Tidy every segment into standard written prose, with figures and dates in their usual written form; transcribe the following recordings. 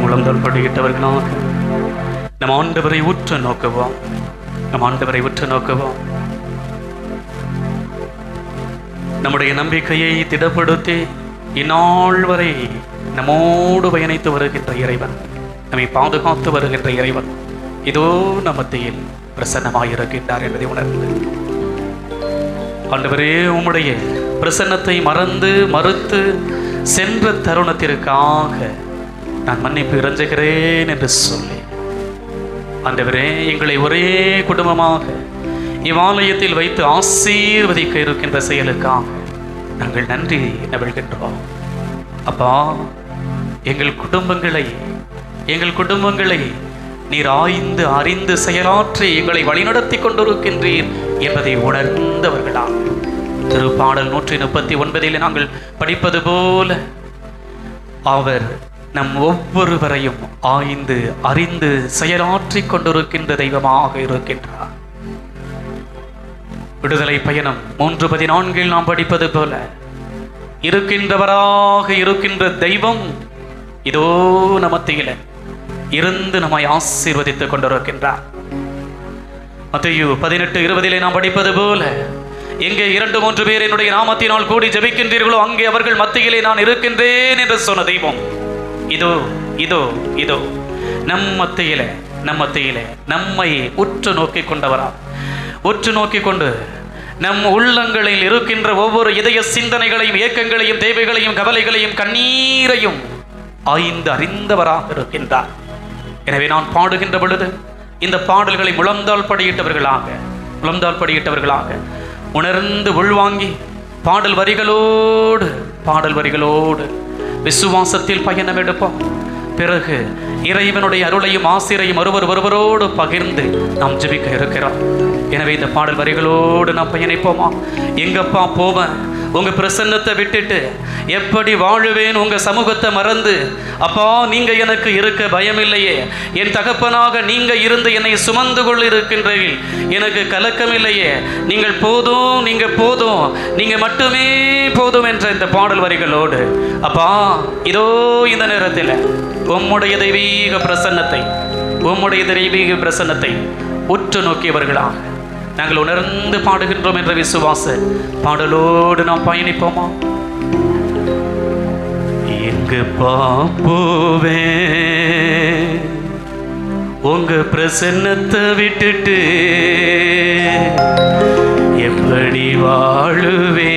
முழந்தால் படியிட்டவர்களாக நம் ஆண்டவரை உற்று நோக்குவோம். நம் ஆண்டவரை உற்று நோக்குவோம். நம்முடைய நம்பிக்கையை திடப்படுத்தி இந்நாள் வரை நம்மோடு பயணித்து வருகின்ற இறைவன், நம்மை பாதுகாத்து வருகின்ற இறைவன் இதோ நம் மத்தியில் பிரசன்னமாயிருக்கின்றார் என்பதை உணர்ந்து, ஆண்டவரே உம்முடைய பிரசன்னத்தை மறுத்து சென்ற தருணத்திற்காக நான் மன்னிப்பு இறைஞ்சுகிறேன் என்று சொல்லி, ஆண்டவரே எங்களை ஒரே குடும்பமாக இவ்வாலயத்தில் வைத்து ஆசீர்வதிக்க இருக்கின்ற செயலுக்காக நாங்கள் நன்றி நவிழ்கின்றோம். அப்பா, எங்கள் குடும்பங்களை நீர் ஆய்ந்து அறிந்து செயலாற்றி எங்களை வழிநடத்தி கொண்டிருக்கின்றீர் என்பதை உணர்ந்தவர்களாக திருப்பாடல் 139 நாங்கள் படிப்பது போல அவர் நம் ஒவ்வொருவரையும் ஆய்ந்து அறிந்து செயலாற்றி கொண்டிருக்கின்ற தெய்வமாக இருக்கின்றார். விடுதலை பயணம் 3:14 நாம் படிப்பது போல இருக்கின்றவராக இருக்கின்ற தெய்வம் இதோ நமத்தில இருந்து நம்மை ஆசீர்வதித்துக் கொண்டிருக்கின்றார். மத்தேயு 18:20 நாம் படிப்பது போல, எங்கே 2-3 பேர் என்னுடைய நாமத்தினால் கூடி ஜெபிக்கின்றீர்களோ அங்கே அவர்கள் மத்தியிலே நான் இருக்கின்றேன் என்று சொன்ன தெய்வம் இதோ இதோ இதோ நம் மத்தியிலே நம்மை உற்று நோக்கி கொண்டவரா, உற்று நோக்கி கொண்டு நம் உள்ளங்களில் இருக்கின்ற ஒவ்வொரு இதய சிந்தனைகளையும், ஏக்கங்களையும், தேவைகளையும், கவலைகளையும், கண்ணீரையும் ஆய்ந்து அறிந்தவராக இருக்கின்றார். எனவே நான் பாடுகின்ற பொழுது இந்த பாடல்களை முழந்தால் படியிட்டவர்களாக உணர்ந்து உள்வாங்கி பாடல் வரிகளோடு விசுவாசத்தில் பயணம் எடுப்போம். பிறகு இறைவனுடைய அருளையும் ஆசிரையும் ஒருவரோடு பகிர்ந்து நாம் ஜெபிக்க இருக்கிறோம். எனவே இந்த பாடல் வரிகளோடு நாம் பயணிப்போமா? எங்கப்பா போவேன் உங்க பிரசன்னத்தை விட்டுட்டு, எப்படி வாழுவேன் உங்க சமூகத்தை மறந்து? அப்பா, நீங்க எனக்கு இருக்க பயமில்லையே, என் தகப்பனாக நீங்க இருந்து என்னை சுமந்து கொள்ள இருக்கின்றீர்கள், எனக்கு கலக்கம் இல்லையே, நீங்கள் போதும், நீங்க மட்டுமே போதும் என்ற இந்த பாடல் வரிகளோடு அப்பா இதோ இந்த நேரத்தில் உம்முடைய தெய்வீக பிரசன்னத்தை உற்று நோக்கியவர்களாக நாங்கள் உணர்ந்து பாடுகின்றோம் என்ற விசுவாச பாடலோடு நாம் பயணிப்போமா? எங்கு போவே உங்க பிரசன்னத்தை விட்டுட்டு, எப்படி வாழுவே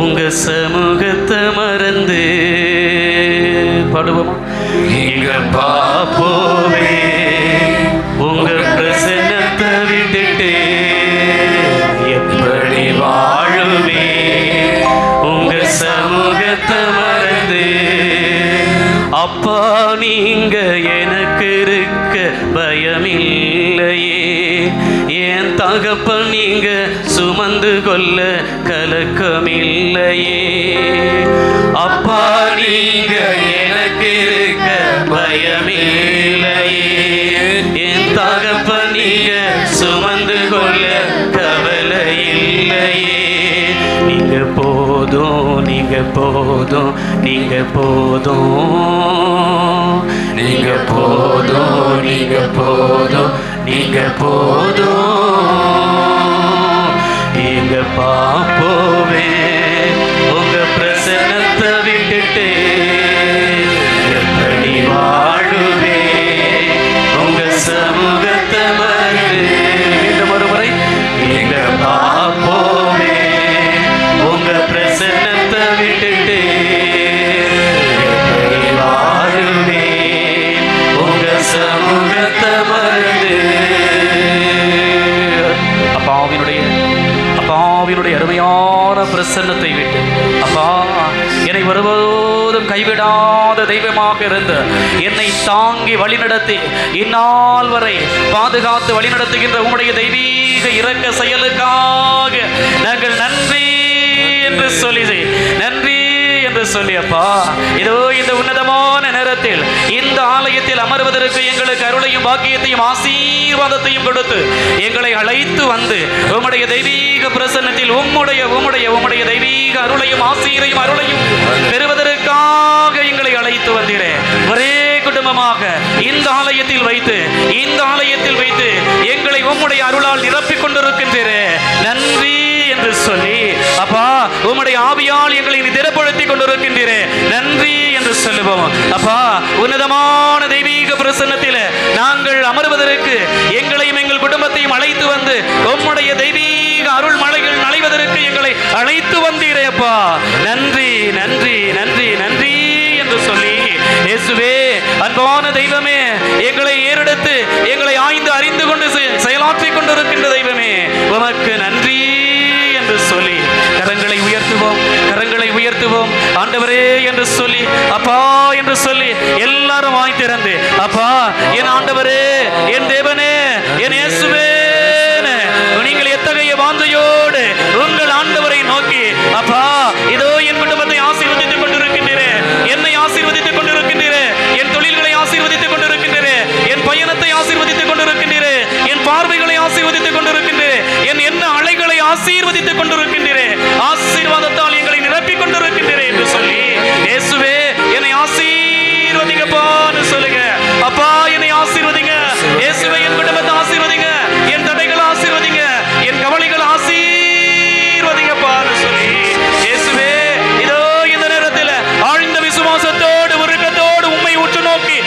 உங்க சமூகத்தை மறந்து? பாடுவோமா? எங்க போவே உங்க பிரசன்னத்தை விட்டுட்டு, எப்படி வாழுவே உங்க சமூகத்தை மறந்து? அப்பா, நீங்க எனக்கு இருக்க பயமில்லையே, என் தகப்பன் நீங்க சுமந்து கொள்ள கலக்கமில்லையே. அப்பா, நீங்க எனக்கு இருக்க பயமில்லையே, என் தகப்பன் நீங்க சுமந்து கொள்ள கவலை இல்லையே. நீங்க போதும், நீங்க போதும், நீங்க போதும், நீங்க போதும், நீங்க போதும், நீங்க போதும். எங்க பாப்போவே உங்க பிரசன்னத்தை விட்டுட்டு, எப்படி வாழுவே உங்க சமூகத்தை மறந்து? மறுமுறை, எங்க பாப்போவே உங்க பிரசன்னத்தை விட்டுட்டு, எப்படி வாழுவே உங்க சமூகத்தை மறந்து? அப்பாவினுடைய அருமையான பிரசன்னத்தை விட்டு, அப்பா, என்னை ஒருபோதும் கைவிடாத தெய்வமாக இருந்து என்னை தாங்கி வழிநடத்தி இந்நாள் வரை பாதுகாத்து வழிநடத்துகின்ற உம்முடைய தெய்வீக இரக்க செயலுக்காக நாங்கள் நன்றி என்று சொல்லி அப்பா, இதோ இந்த உன்னதமான நேரத்தில் இந்த ஆலயத்தில் பாதத்தில் அமர்வதற்கு எங்களுக்கு அருளையும் பாக்கியத்தையும் ஆசீர்வாதத்தையும் கொடுத்து எங்களை அழைத்து வந்து உம்முடைய தெய்வீக பிரசன்னத்தில் உம்முடைய தெய்வீக அருளையும் ஆசீரையும் அருளையும் பெறுவதற்காக எங்களை அழைத்து வந்தீரே. ஒரே குடும்பமாக இந்த ஆலயத்தில் வைத்து எங்களை உம்முடைய அருளால் நிரப்பிக் கொண்டிருக்கின்றீரே, நன்றி என்று சொல்லி அப்பா உம்முடைய ஆவியால் எங்களை திடப்படுத்திக் கொண்டிருக்கின்றீரே, நன்றி என்று சொல்லுவோம். அப்பா உன்னதமான தெய்வீக பிரசன்னத்தில் நாங்கள் அமர்வதற்கு எங்களையும் எங்கள் குடும்பத்தையும் அழைத்து வந்து உம்முடைய தெய்வீக அருள் மலைகள் நனைவதற்கு எங்களை அழைத்து வந்தீரே அப்பா, நன்றி நன்றி நன்றி நன்றி என்று சொல்லி இயேசுவே அன்பான தெய்வமே, எங்களை ஏறெடுத்து எங்களை ஆய்ந்து அறிந்து கொண்டு செயலாற்றிக் கொண்டிருக்கின்ற தெய்வமே, உமக்கு நன்றி என்று சொல்லி கரங்களை உயர்த்துவோம் ஆண்டவரே என்று சொல்லி அப்பா என்று சொல்லி எல்லாரும் வாய் திறந்து அப்பா என் ஆண்டவரே, என் தேவனே, என் இயேசுவே, நீங்கள் எத்தகைய வாஞ்சையோடு உங்கள் ஆண்டவரை நோக்கி அப்பா இதோ என் குடும்பத்தை ஆசீர்வதித்துக் கொண்டிருக்கின்றீரே, என்னை ஆசீர்வதித்துக் கொண்டிருக்கின்றீரே, என் தொழில்களை ஆசீர்வதித்துக் கொண்டிருக்கின்றீரே, என் பயணத்தை ஆசீர்வதித்துக் கொண்டிருக்கின்றீரே, என் பார்வைகளை ஆசீர்வதித்துக் கொண்டிருக்கின்றீரே, என் என்ன அலைகளை ஆசீர்வதித்துக் கொண்டிருக்கின்றீரே, ஆசீர்வாதத்தால் எங்களை நிரப்பிக் கொண்டிருக்கின்றீரே என்று சொல்லி இயேசுவே என்னை ஆசீர்வதிங்கப்பான்னு சொல்லுங்க. அப்பா என்னை ஆசீர்வதிங்க இயேசுவே, என் குடும்பத்தை ஆசீர்வதிங்க, என் தடைகளை ஆசீர்வதிங்க, என் கவலைகளை ஆசீர்வதிங்கப்பான்னு சொல்லி இயேசுவே இதோ இந்த நேரத்தில் ஆழ்ந்த விசுவாசத்தோடு உருக்கத்தோடு உம்மை உற்று நோக்கி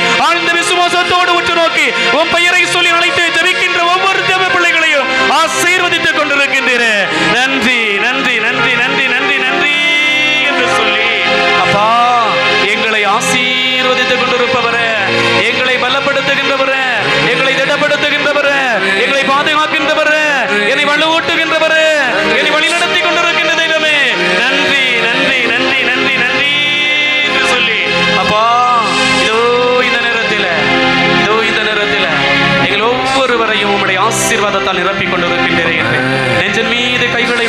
உம் பெயரை சொல்லி அழைத்து ஜெபிக்கின்ற ஒவ்வொரு தேவ பிள்ளைகளையும் ஆசீர்வதித்துக் கொண்டிருக்கின்றீரே, நன்றி நன்றி நன்றி நன்றி நன்றி நன்றி என்று சொல்லி அப்பா எங்களை ஆசீர்வதித்துக் கொண்டிருப்பவரே, எங்களை பலப்படுத்துகின்றவரே, எங்களை திடப்படுத்துகின்றவரே, எங்களை பாதுகாக்கின்றவரே, என்னை வலுவூட்டுகின்றவரே, என்னை வழிநடத்தி கொண்டிருக்கின்ற தெய்வமே, நன்றி நன்றி நன்றி நன்றி நன்றி என்று சொல்லி அப்பா இதோ இந்த நேரத்தில் எங்கள் ஒவ்வொருவரையும் உம்முடைய ஆசீர்வாதத்தால் நிரப்பிக் கொண்டிருக்கின்றேன். நெஞ்சின் மீது கைகளை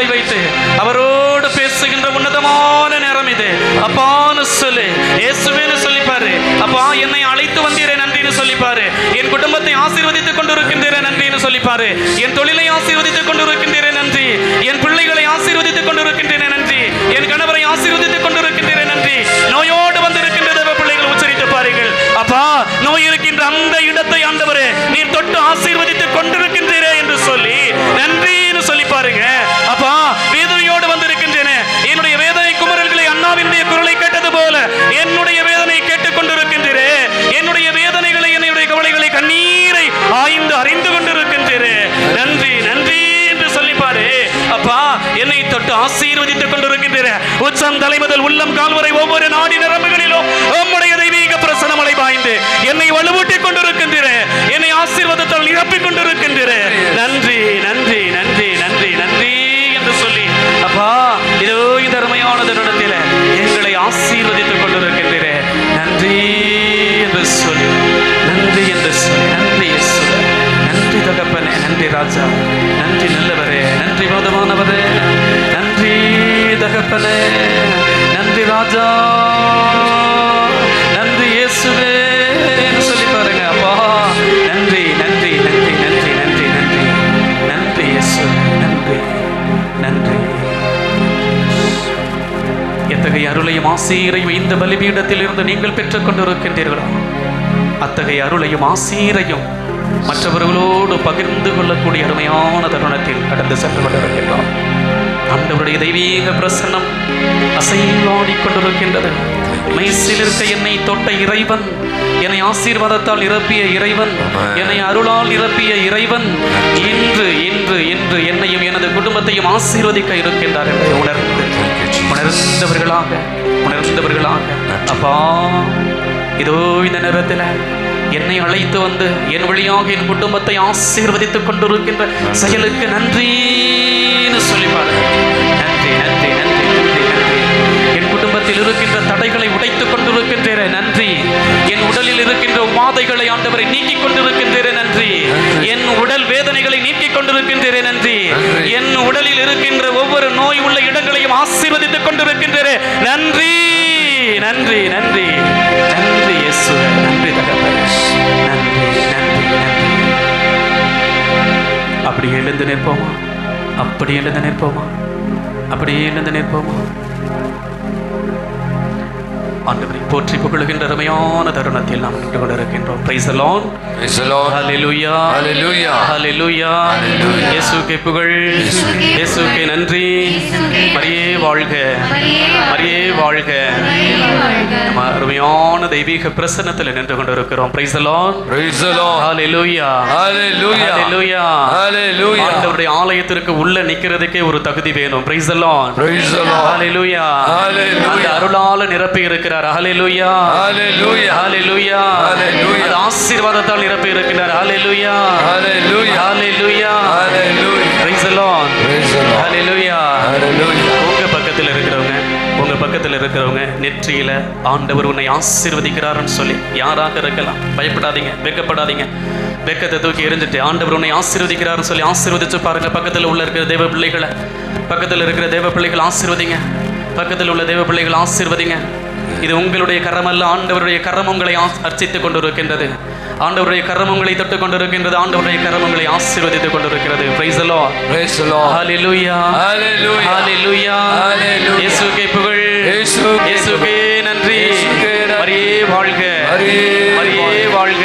வைத்து அவரோடு பேசுகின்ற உன்னதமான நேரம் இது அப்பான்னு சொல்லு, இயேசுவேன்னு சொல்லிப்பாரு. அப்பா என்னை அழைத்து வந்தீரே நன்றின்னு சொல்லிப்பாரு, என் குடும்பத்தை ஆசீர்வதித்துக் கொண்டிருக்கின்றேன் நன்றின்னு சொல்லிப்பாரு, என் தொழிலை ஆசீர்வதித்துக் கொண்டிருக்கின்றேன் நன்றி, என் பிள்ளைகளை ஆசீர்வதித்துக் கொண்டிருக்கின்றேன் நன்றி, என் கணவரை ஆசீர்வதித்துக் கொண்டிருக்கின்றேன் நன்றி. நோயோடு வந்திருக்கின்ற தேவ பிள்ளைகள் உச்சரித்து பாருங்கள். அப்பா நோய் இருக்கின்ற அந்த இடத்தை ஆண்டவரே நீர் தொட்டு ஆசீர்வதித்துக் கொண்டிருக்கின்றீரே என்று சொல்லி நன்றின்னு சொல்லி பாருங்க. அப்பா வேதனையோடு வந்திருக்கின்றேன், என்னுடைய வேதனை குமரல்களை அண்ணாவினுடைய குரலை கேட்டது போல என்னுடைய வேதனை கேட்டுக் கொண்டிருக்கின்றீரே, என்னுடைய வேதனைகளை என்னுடைய கவலைகளை கண்ணீரை ஆய்ந்து அறிந்து கொண்டிருக்கின்றீரே, நன்றி நன்றி என்று சொல்லிப்பாரு. அப்பா என்னை தொட்டு ஆசீர்வதித்துக் கொண்டிருக்கின்றீரே, உச்சம் தலை முதல் உள்ளம் கால்வரை ஒவ்வொரு நாடி நரம்புகளிலும் உம்முடைய தெய்வீக பிரசன்னமலை பாய்ந்து என்னை வலுவூட்டிக் கொண்டிருக்கின்றீரே, என்னை ஆசீர்வாதத்தால் நிரப்பிக் கொண்டிருக்கின்றீரே, நன்றி நன்றி நன்றி நன்றி நன்றி என்று சொல்லி அப்பா இதோ இந்த அருமையான தருணத்தில் எங்களை ஆசீர்வதித்துக் கொண்டிருக்கின்றீரே, நன்றி என்று சொல்லி நன்றி இயேசுவே, நன்றி தகப்பனே, நன்றி ராஜா, நன்றி நல்லவரே, நன்றி போதுமானவரே, நன்றி தகப்பனே, நன்றி ராஜா, நன்றி இயேசுவே சொல்லி பாருங்க. அப்பா நன்றி நன்றி நன்றி நன்றி நன்றி நன்றி நன்றி இயேசுவே, நன்றி நன்றி. எத்தகைய அருளையும் ஆசீரையும் இந்த பலிபீடத்தில் இருந்து நீங்கள் பெற்றுக் கொண்டிருக்கின்றீர்களோ அத்தகைய அருளையும் ஆசீரையும் மற்றவர்களோடு பகிர்ந்து கொள்ளக்கூடிய அருமையான தருணத்தில் கடந்து சென்று கொண்டிருக்கின்றோம். ஆண்டவருடைய தெய்வீக பிரசன்னம் அசைவாடிக் கொண்டிருக்கின்றது. மெய்சில் இருக்க என்னை தொட்ட இறைவன், என்னை ஆசீர்வாதத்தால் நிரப்பிய இறைவன், என்னை அருளால் நிரப்பிய இறைவன் இன்று இன்று இன்று என்னையும் எனது குடும்பத்தையும் ஆசீர்வதிக்க இருக்கின்றார் என்பதை உணர்ந்தவர்களாக அப்பா இதோ இந்த நேரத்தில் என்னை அழைத்து வந்து என் வழியாக என் குடும்பத்தை ஆசீர்வதித்துக் கொண்டிருக்கின்ற செயலுக்கு நன்றின்னு சொல்லி பாருங்க. நன்றி நன்றி நன்றி நன்றி நன்றி. என் குடும்பத்தில் இருக்கின்ற தடைகளை உடைத்துக் கொண்டிருக்கின்றேன் நன்றி. என் உடலில் இருக்கின்ற உபாதைகளை ஆண்டவரை நீக்கிக் கொண்டிருக்கின்றேன் நன்றி. என் உடல் வேதனைகளை நீக்கிக் கொண்டிருக்கின்றேன் நன்றி. என் உடலில் இருக்கின்ற ஒவ்வொரு நோய் உள்ள இடங்களையும் ஆசீர்வதித்துக் கொண்டிருக்கின்றேன் நன்றி நன்றி நன்றி நன்றி. நன்றி இயேசுவே, நன்றி தகப்பனே, நன்றி நன்றி நன்றி. அப்படி எழுந்து நிற்போமா, அப்படி எழுந்து நிற்போமா, அப்படியே எழுந்து நிற்போமா. ஆண்டவரை போற்றி புகழுகின்ற அருமையான தருணத்தில் நாம் நின்று கொண்டிருக்கின்றோம். Praise the Lord. Praise the Lord. Hallelujah. Hallelujah. Hallelujah. இயேசுவுக்கே புகழ், இயேசுவுக்கே நன்றி. மரியே வாழ்க, மரியே வாழ்க. நம்ம அருமையான தெய்வீக பிரசன்னத்தில் நின்று கொண்டிருக்கிறோம். Praise the Lord. Praise the Lord. Hallelujah. Hallelujah. Hallelujah. Hallelujah. ஆண்டவருடைய ஆலயத்திற்கு உள்ள நிக்கிறதுக்கே ஒரு தகுதி வேணும். Praise the Lord. Praise the Lord. Hallelujah. Hallelujah. அந்த அருளால நிரப்பி இருக்கிறார். Hallelujah. Hallelujah. Hallelujah. Hallelujah. அந்த ஆசீர்வாதத்தால் நிரப்பி இருக்கிறார். Hallelujah. Hallelujah. Hallelujah. Hallelujah. Praise the Lord. Praise the Lord. Hallelujah. Hallelujah. உங்க பக்கத்தில் இருக்கிறவங்க நெற்றியில ஆண்டவர் உன்னை ஆசீர்வதிக்கிறார்னு சொல்லி யாராக இருக்கலாம், பயப்படாதீங்க, வெட்கப்படாதீங்க. வெட்கத்தை தூக்கி எறிஞ்சிட்டு ஆண்டவர் உன்னை ஆசீர்வதிக்கிறார்னு சொல்லி ஆசீர்வதிச்சு பாருங்க. பக்கத்தில் இருக்கிற தேவ பிள்ளைகளை ஆசீர்வதிங்க. பக்கத்தில் உள்ள தேவ பிள்ளைகள் ஆசீர்வதிங்க. இது உங்களுடைய கரம் அல்ல, ஆண்டவருடைய கரம் உங்களை அர்ச்சித்துக் கொண்டிருக்கின்றது. ஆண்டவருடைய கரம் உங்களை தொட்டுக் கொண்டிருக்கின்றது. ஆண்டவருடைய கரம் உங்களை ஆசீர்வதித்துக் கொண்டிருக்கிறது. Praise the Lord. Praise the Lord. Hallelujah. Hallelujah. Hallelujah. Hallelujah. இயேசுவுக்கே புகழ், இயேசுவுக்கே நன்றி. மரியே வாழ்க, மரியே வாழ்க.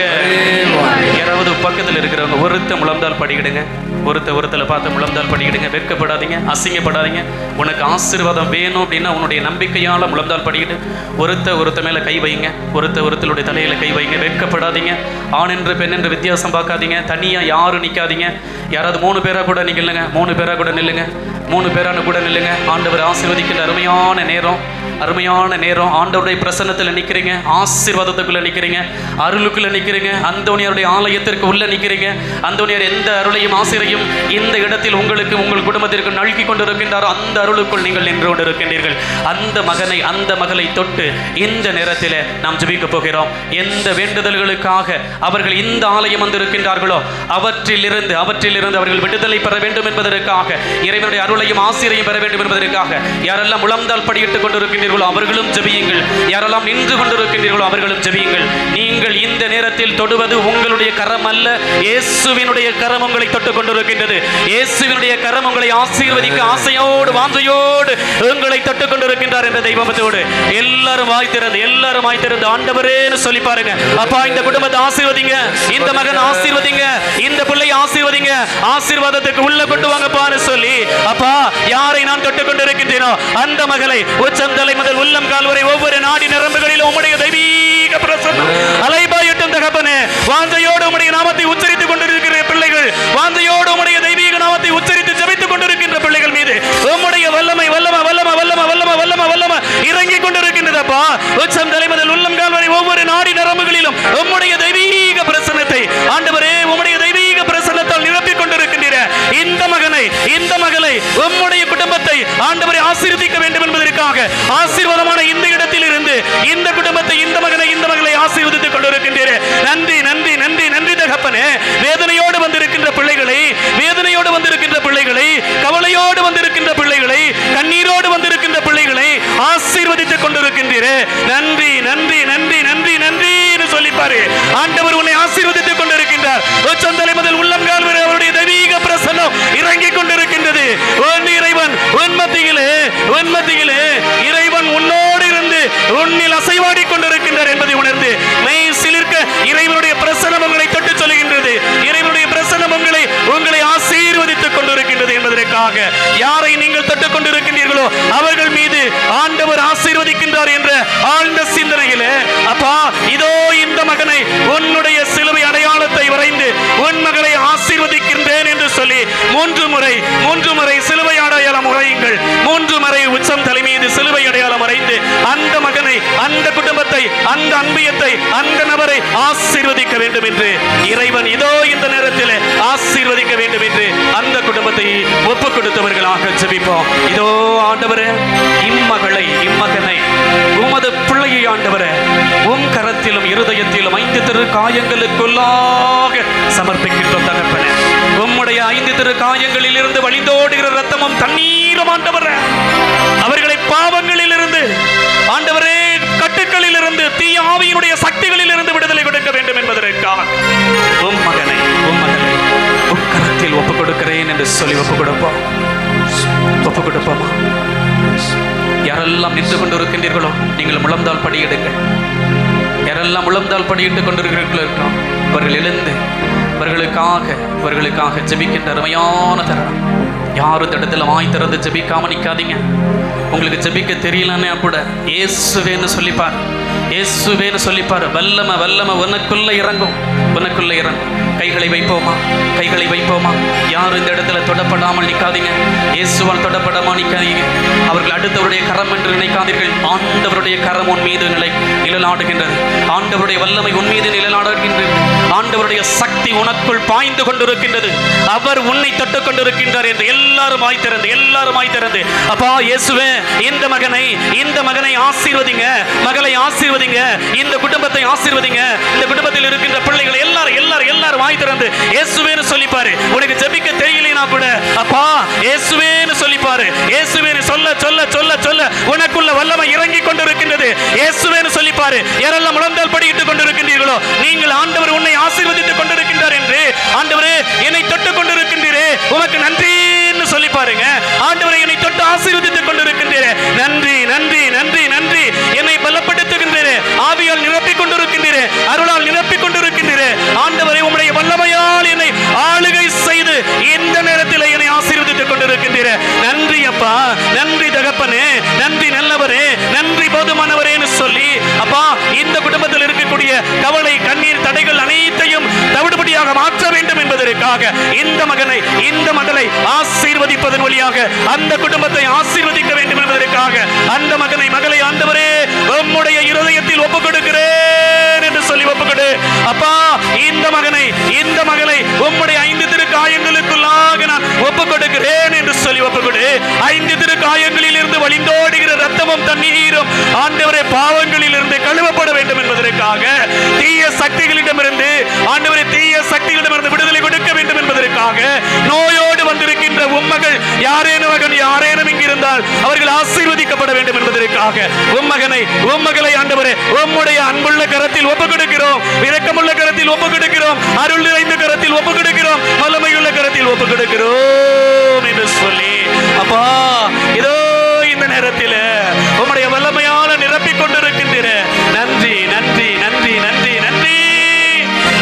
யாராவது பக்கத்தில் இருக்கிறவங்க ஒருத்த முழந்தால் படிக்கிடுங்க, ஒருத்தல பார்த்து முழந்தால் படிக்கிடுங்க. வெட்கப்படாதீங்க, அசிங்கப்படாதீங்க. உனக்கு ஆசீர்வாதம் வேணும் அப்படின்னா உன்னுடைய நம்பிக்கையால முழந்தால் படிக்கிட்டு ஒருத்த மேல கை வைங்க, ஒருத்தருடைய தலையில கை வைங்க. வெட்கப்படாதீங்க. ஆண் என்று பெண் என்று வித்தியாசம் பார்க்காதீங்க. தனியா யாரும் நிக்காதீங்க. யாராவது 3 பேரா கூட நில்லுங்க, 3 பேரா கூட நில்லுங்க, 3 பேரான கூட நில்லுங்க. ஆண்டவர் ஆசீர்வதிக்கின்ற அருமையான நேரம், அருமையான நேரம். ஆண்டவருடைய பிரசன்னத்தில் நிற்கிறீங்க, ஆசீர்வாதத்துக்குள்ள நிற்கிறீங்க, அருளுக்குள்ள நிற்கிறீங்க. அந்தோனியாருடைய ஆலயத்திற்கு உள்ள நிற்கிறீங்க. அந்தோனியார் எந்த அருளையும் ஆசிரியும் இந்த இடத்தில் உங்களுக்கு உங்கள் குடும்பத்திற்கு நல்கி கொண்டிருக்கின்றாரோ அந்த அருளுக்குள் நீங்கள் நின்று கொண்டிருக்கின்றீர்கள். அந்த மகளை தொட்டு இந்த நேரத்தில் நாம் ஜெபிக்க போகிறோம். எந்த வேண்டுதல்களுக்காக அவர்கள் இந்த ஆலயம் வந்திருக்கின்றார்களோ அவற்றிலிருந்து அவர்கள் விடுதலை பெற வேண்டும் என்பதற்காக, இறைவனுடைய அருளையும் ஆசிரியையும் பெற வேண்டும் என்பதற்காக யாரெல்லாம் முழந்தால் படியிட்டுக் கொண்டிருக்கின்றீர்களோ அவர்களும் ஜெபியுங்கள். யாரெல்லாம் நின்று கொண்டிருக்கின்றீர்களோ அவர்களும் ஜெபியுங்கள். நீங்கள் இந்த நேரத்தில் தொடுவது உங்களுடைய கரம் அல்ல, இயேசுவினுடைய கரம் உங்களை தொட்டுக் கொண்டிருக்கின்றது. இயேசுவினுடைய கரம் உங்களை ஆசீர்வதிக்க ஆசையோடு வாஞ்சையோடு உங்களை தொட்டுக் கொண்டிருக்கின்றார் என்ற தெய்வத்தோடு எல்லாரும் வாய் திறந்து ஆண்டவரேன்னு சொல்லி பாருங்க. அப்பா, இந்த குடும்பத்தை ஆசீர்வதிங்க, இந்த மகன் ஆசீர்வதிங்க, இந்த பிள்ளை ஆசீர்வதிங்க, ஆசீர்வாதத்துக்கு உள்ள கொண்டு வாங்கப்பான்னு சொல்லி, அப்பா யாரை நான் தொட்டுக் கொண்டிருக்கின்றேனோ அந்த மகளை உச்சம் தலை முதல் உள்ளம் கால் வரை ஒவ்வொரு நாடி நரம்புகளிலும் உம்முடைய தெய்வீக பிரசன்னம் அலைபாயட்டும் தகப்பனே. வாஞ்சையோடு உம்முடைய நாமத்தை உச்சரித்துக் கொண்டிருக்கிற பிள்ளைகள், வாஞ்சையோடு உம்முடைய தெய்வீக நாமத்தை உச்சரித்து ஜெபித்துக் கொண்டிருக்கின்ற பிள்ளைகள் மீது உம்முடைய வல்லமை இறங்கிக் கொண்டிருக்கின்றதப்பா. உச்சம் தலை முதல் உள்ளம் கால் வரை ஒவ்வொரு நாடி நரம்புகளிலும் உம்முடைய தெய்வீக பிரசன்னத்தை ஆண்டவரே, உம்முடைய தெய்வீக பிரசன்னத்தால் நிரப்பிக் கொண்டிருக்கின்ற இந்த மகளை உம்முடைய குடும்பத்தை ஆண்டவரை ஆசீர்வதிக்க வேண்டும் என்பதற்காக ஆசீர்வாதமான இந்த இடத்தில் இருந்து இந்த குடும்பத்தை, இந்த மகளை ஆசீர்வதித்துக் கொண்டிருக்கின்றீர். நன்றி நன்றி நன்றி நன்றி தகப்பனே. வேதனையோடு வந்திருக்கின்ற பிள்ளைகளை, கவலையோடு வந்திருக்கின்ற பிள்ளைகளை, கண்ணீரோடு வந்திருக்கின்ற பிள்ளைகளை ஆசீர்வதித்துக் கொண்டிருக்கின்றீரே. நன்றி நன்றி நன்றி நன்றி நன்றி என்று சொல்லிப்பாரு. ஆண்டவர் உன்னை ஆசீர்வதித்துக் கொண்டிருக்கின்றார். உச்சந்தலை முதல் உள்ளங்கால் வரை அவருடைய தெய்வீக பிரசன்னம் இறங்கிக் கொண்டிருக்கின்றது. இறைவன் உன் மத்தியிலே இறைவன் உன்னோடு இருந்து உன்னில் அசைவாடி கொண்டிருக்கின்றார் என்பதை உணர்ந்து மெய் சிலிர்க்க இறைவனுடைய பிரசன்னம் உங்களை தொட்டு சொல்லுகின்றது. இறைவனுடைய பிரசன்னம் உங்களை ஆசீர்வதித்துக் கொண்டிருக்கின்றது என்பதற்காக யாரை நீங்கள் தொட்டுக் கொண்டிருக்கின்றீர்களோ அவர்கள் மீது ஆண்டவர் ஆசீர்வதிக்கின்றார் என்ற ஆழ்ந்த சிந்தனையிலே, அப்பா இதோ இந்த மகனை உன்னுடைய சிலுவை அடையாளத்தை வரைந்து உன் மகளை ஆசீர்வதிக்கின்றேன் என்று சொல்லி 3 முறை சிலுவை அடையாளம் உரையுங்கள். 3 முறை உச்சம் தலை மீது சிலுவை அடையாளம் வரைந்து அந்த மகனை, அந்த குடும்பத்தை, அந்த அன்பியத்தை, அந்த நபரை ஆசீர்வதிக்க வேண்டும் என்று இறைவன் இதோ இந்த நேரத்தில் ஆசீர்வதிக்க வேண்டும் என்று அந்த குடும்பத்தை ஒப்புக் கொடுத்தவர்களாக ஜெபிப்போம். இதோ ஆண்டவரே, இம்மகனை உமது பிள்ளையை ஆண்டவரே உம் கரத்திலும் இருதயத்திலும் 5 திரு காயங்களுக்குள்ளாக சமர்ப்பிக்கின்றோம் தகப்பனே. உம்முடைய 5 திரு காயங்களில் இருந்து வழிந்தோடுகிற ரத்தமும் தண்ணீரும் ஆண்டவரே அவர்களை பாவங்களில் இருந்து ஆண்டவரே கட்டு கட்டுக்களில் இருந்து தீய ஆவியினுடைய சக்திகளில் இருந்து விடுதலை கொடுக்க வேண்டும் என்பதற்காக உம் மகனை உம் மகளை உம் கரத்தில் ஒப்புக் கொடுக்கிறேன் என்று சொல்லி ஒப்புக் கொடுப்போம். ஒப்புக் கொடுப்போமா? யாரெல்லாம் நின்று கொண்டிருக்கின்றீர்களோ நீங்கள் முழந்தால் படியிடுங்கள். யாரெல்லாம் முழந்தால் படியிட்டுக் கொண்டிருக்கிறீர்களோ அவர்கள் எழுந்து அவர்களுக்காக ஜெபிக்கின்ற அருமையான தருணம். யாரும் இந்த இடத்துல வாய் திறந்து ஜெபிக்காம நிற்காதீங்க. உங்களுக்கு ஜெபிக்க தெரியலன்னா கூட இயேசுவேன்னு சொல்லிப்பார், இயேசுவேன்னு சொல்லிப்பார். வல்லமை வல்லமை உனக்குள்ள இறங்கும், உனக்குள்ள இறங்கும். கைகளை வைப்போமா? யாரும் இந்த இடத்துல தொடப்படாமல் நிற்காதீங்க. இயேசுவால் தொடப்படாமல் நிற்காதீங்க. அவர்கள் அடுத்தவருடைய கரம் என்று நினைக்காதீர்கள். ஆண்டவருடைய கரம் உன் மீது நிழலாடுகின்றது. ஆண்டவருடைய வல்லமை உன் மீது நிழலாடுகின்றது. ஆண்டவருடைய சக்தி உனக்குள் பாய்ந்து கொண்டிருக்கின்றது. அவர் உன்னை தொட்டுக் கொண்டிருக்கின்றார் என்று எல்லாரும் வாய் திறந்து அப்பா இயேசுவே இந்த மகனை ஆசீர்வதிங்க, மகளை ஆசீர்வதிங்க, இந்த குடும்பத்தை ஆசீர்வதிங்க, இந்த குடும்பத்தில் இருக்கின்ற பிள்ளைகளை எல்லாரும் வாய் திறந்து இயேசுவேன்னு சொல்லிப்பாரு. உனக்கு ஜெபிக்க தெரியலனா கூட அப்பா இயேசுவேன்னு சொல்லிப்பாரு. இயேசுவேன்னு சொல்ல சொல்ல சொல்ல சொல்ல உனக்குள்ள வல்லமை இறங்கி கொண்டிருக்கின்றது. இயேசுவேன்னு சொல்லிப்பாரு. யாரெல்லாம் முழந்தால் படியிட்டுக் கொண்டிருக்கின்றீர்களோ நீங்கள் ஆண்டவர் உன்னை ஆசீர்வதித்துக் கொண்டிருக்கின்றார் என்று, ஆண்டவரே என்னை தொட்டுக் கொண்டிருக்கின்றீரே உமக்கு நன்றின்னு சொல்லி பாருங்க. ஆண்டவரை என்னை தொட்டு ஆசீர்வதித்துக் கொண்டிருக்கின்றீரே, நன்றி நன்றி நன்றி நன்றி. என்னை பலப்படுத்துகின்றீரே, ஆவியால் நிரப்பிக் கொண்டிருக்கின்றீரே, அருளால் நிரப்பிக் கொண்டிருக்கின்றீரே. ஆண்டவரை உம்முடைய வல்லமையால் என்னை ஆளுகை செய்து இந்த நேரத்தில் என்னை ஆசீர்வதித்துக் கொண்டிருக்கின்றீரே. நன்றி அப்பா, நன்றி தகப்பனே, நன்றி நல்லவரே, நன்றி போதுமானவரேன்னு சொல்லி அப்பா இந்த குடும்பத்தில் இருக்கக்கூடிய கவலை கண்ணீர் தடைகள் அனைத்தையும் தவிடுபடியாக மாற்ற வேண்டும் என்பதற்காக இந்த மகளை ஆசீர்வதிப்பதன் வழியாக அந்த குடும்பத்தை ஆசீர்வதிக்க வேண்டும் என்பதற்காக அந்த மகளை ஆண்டவரே உம்முடைய இருதயத்தில் ஒப்புக் கொடுக்கிறேன் என்று சொல்லி ஒப்புக்கொடு அப்பா. இந்த மகளை உம்முடைய 5 திருக்காயங்களுக்குள்ளாக நான் ஒப்புக் கொடுக்கிறேன் என்று சொல்லி ஒப்புக்கொடு. 5 திருக்காயங்களில் இருந்து வழிந்தோடுகிற ரத்தமும் தண்ணீரும் ஆண்டவரே பாவங்களில் இருந்து கழுவப்பட வேண்டும் என்பதற்காக தீய சக்திகளிடமிருந்து ஆண்டவரே தீய சக்திகளிடமிருந்து விடுதலை கொடுக்க வேண்டும் என்பதற்காக நோயோடு வந்திருக்கின்ற உம்மகள் யாரேனும் இங்கிருந்தால் அவர்கள் ஆசீர்வதிக்கப்பட வேண்டும் என்பதற்காக உம்மகளை ஆண்டவரே உம்முடைய அன்புள்ள கரத்தில் ஒப்புக் கொடுக்கிறோம், இரக்கமுள்ள கரத்தில் ஒப்புக் கொடுக்கிறோம், அருள் நிறைந்த கரத்தில் ஒப்புக் கொடுக்கிறோம், வல்லமையுள்ள கரத்தில் ஒப்புக் கொடுக்கிறோம் என்று சொல்லி அப்பா இதோ இந்த நேரத்தில் உம்முடைய வல்லமையால நிரப்பிக் கொண்டிருக்கின்ற நன்றி நன்றி நன்றி நன்றி நன்றி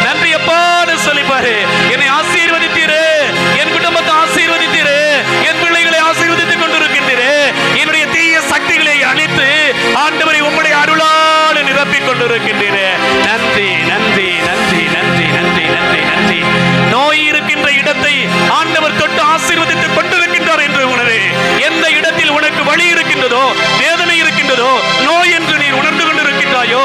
நன்றி அப்பான்னு சொல்லிப்பாரு. என்னை ஆசீர்வதித்தீரே, என் குடும்பத்தை ஆசீர்வதித்தீரே, என் பிள்ளைகளை ஆசீர்வதித்துக் கொண்டிருக்கின்றீரே, என்னுடைய தீய சக்திகளை அழித்து ஆண்டவரை உம்முடைய அருளால் நிரப்பிக் கொண்டிருக்கின்றீரே. நன்றி நன்றி நன்றி நன்றி நன்றி நன்றி நன்றி. நோய் இருக்கின்ற இடத்தை ஆண்டவர் தொட்டு ஆசீர்வதித்துக் கொண்டிருக்கின்றார் என்று உணரு. எந்த இடத்தில் உனக்கு வலி இருக்கின்றதோ, வேதனை இருக்கின்றதோ, நோய் என்று நீ உணர்ந்து கொண்டிருக்கின்றாயோ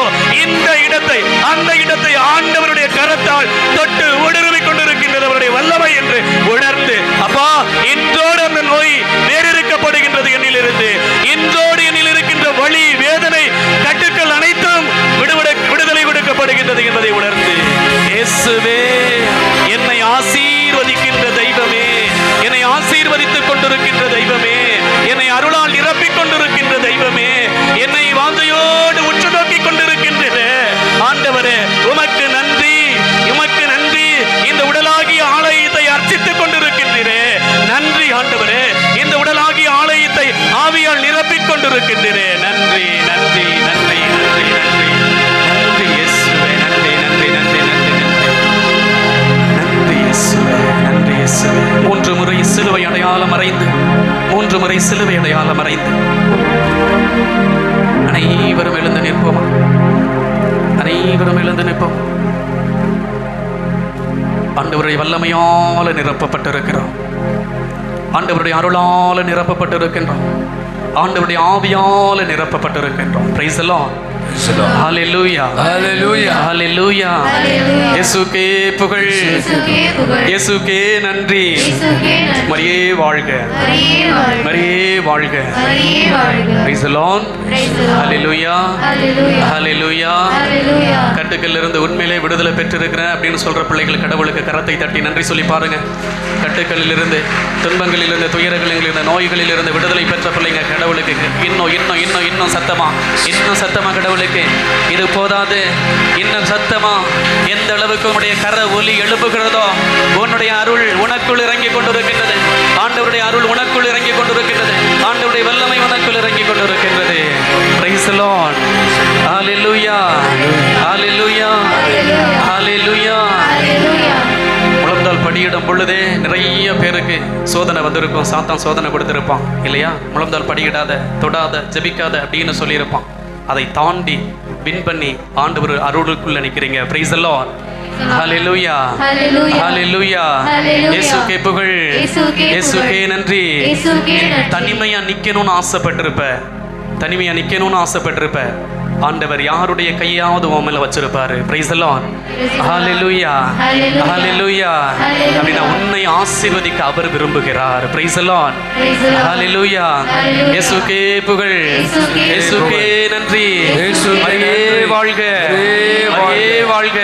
அந்த இடத்தை ஆண்டவருடைய கரத்தால் தொட்டு ஊடுருவிக் கொண்டிருக்கின்றவருடைய வல்லமை என்று உணர்ந்து அப்பா இன்றோடு அந்த நோய் வேறெடுக்கப்படுகின்றது என்னிலிருந்து. இன்றோடு என்னில் இருக்கின்ற வலி வேதனை கட்டுக்கள் அனைத்தும் விடுதலை கொடுக்கப்படுகின்றது என்பதை உணர்ந்து இயேசுவே என்னை ஆசீர்வதிக்கின்ற தெய்வமே, என்னை ஆசீர்வதித்துக் கொண்டிருக்கின்ற தெய்வமே, என்னை அருளால் நிரப்பிக் கொண்டிருக்கின்ற தெய்வமே, என்னை வாஞ்சையோடு உற்று நோக்கிக் கொண்டிருக்கின்ற ஆண்டவரே உமக்கு நன்றி, உமக்கு நன்றி. இந்த உடலாகிய ஆலயத்தை அர்ச்சித்துக் கொண்டிருக்கின்றீரே, நன்றி ஆண்டவரே. இந்த உடலாகிய ஆலயத்தை ஆவியால் நிரப்பிக் கொண்டிருக்கின்றீரே, நன்றி நன்றி நன்றி நன்றி நன்றி நன்றி இயேசுவே, நன்றி நன்றி நன்றி நன்றி நன்றி நன்றி இயேசுவே, நன்றி இயேசுவே. 3 முறை சிலுவை அடையாளம் அறைந்து அனைவரும் எழுந்து நிற்போம். ஆண்டவருடைய வல்லமையால நிரப்பப்பட்டிருக்கிறோம், ஆண்டவருடைய அருளால நிரப்பப்பட்டிருக்கின்றோம், ஆண்டவருடைய ஆவியால நிரப்பப்பட்டிருக்கின்றோம். Praise the Lord. ஹalleluya ஹalleluya ஹalleluya. இயேசுவே புகழ், இயேசுவே நன்றி. மரியே வாழ்க, மரியே வாழ்க. Praise the Lord. ஹalleluya ஹalleluya. கட்டுக்களில் இருந்து உண்மையிலே விடுதலை பெற்றிருக்கிறேன் அப்படின்னு சொல்ற பிள்ளைகள் கடவுளுக்கு கரத்தை தட்டி நன்றி சொல்லி பாருங்க. கட்டுக்களில் இருந்து, துன்பங்களில் இருந்து, துயரங்களில் இருந்து, நோய்களில் இருந்து விடுதலை பெற்ற பிள்ளைங்க கடவுளுக்கு இன்னும் இன்னும் இன்னும் இன்னும் சத்தமா கடவுள் உங்களுக்கு இது போதாது, இன்னும் சத்தமா எந்த அளவுக்கு உன்னுடைய கர ஒலி எழுப்புகிறதோ உன்னுடைய அருள் உனக்குள் இறங்கி கொண்டிருக்கின்றது. ஆண்டவருடைய அருள் உனக்குள் இறங்கி கொண்டிருக்கின்றது. ஆண்டவருடைய வல்லமை உனக்குள் இறங்கி கொண்டிருக்கின்றது. Praise the Lord. Hallelujah. Hallelujah. Hallelujah. முழந்தால் படியிடும் பொழுதே நிறைய பேருக்கு சோதனை வந்திருக்கும். சாத்தான் சோதனை கொடுத்திருப்பான் இல்லையா? முழந்தால் படியிடாத, தொடாத, ஜெபிக்காத அப்படின்னு சொல்லியிருப்பான். அதை தாண்டி வின் பண்ணி ஆண்டவர் அருளுக்குள்ள நிற்கிறீங்க. Praise the Lord. Hallelujah. Hallelujah. இயேசுவுக்கே புகழ், இயேசுவுக்கே நன்றி. தனிமையா நிக்கணும்னு ஆசைப்பட்டிருப்ப, தனிமையா நிக்கணும்னு ஆசைப்பட்டிருப்ப, ஆண்டவர் யாருடைய கையாவது உன் மேல வச்சிருப்பாரு. Praise the Lord. Hallelujah. Hallelujah. அப்படின்னா உன்னை ஆசீர்வதிக்க அவர் விரும்புகிறார். Praise the Lord. Hallelujah. இயேசுவுக்கே புகழ், இயேசுவுக்கே நன்றி. மரியே வாழ்க, மரியே வாழ்க.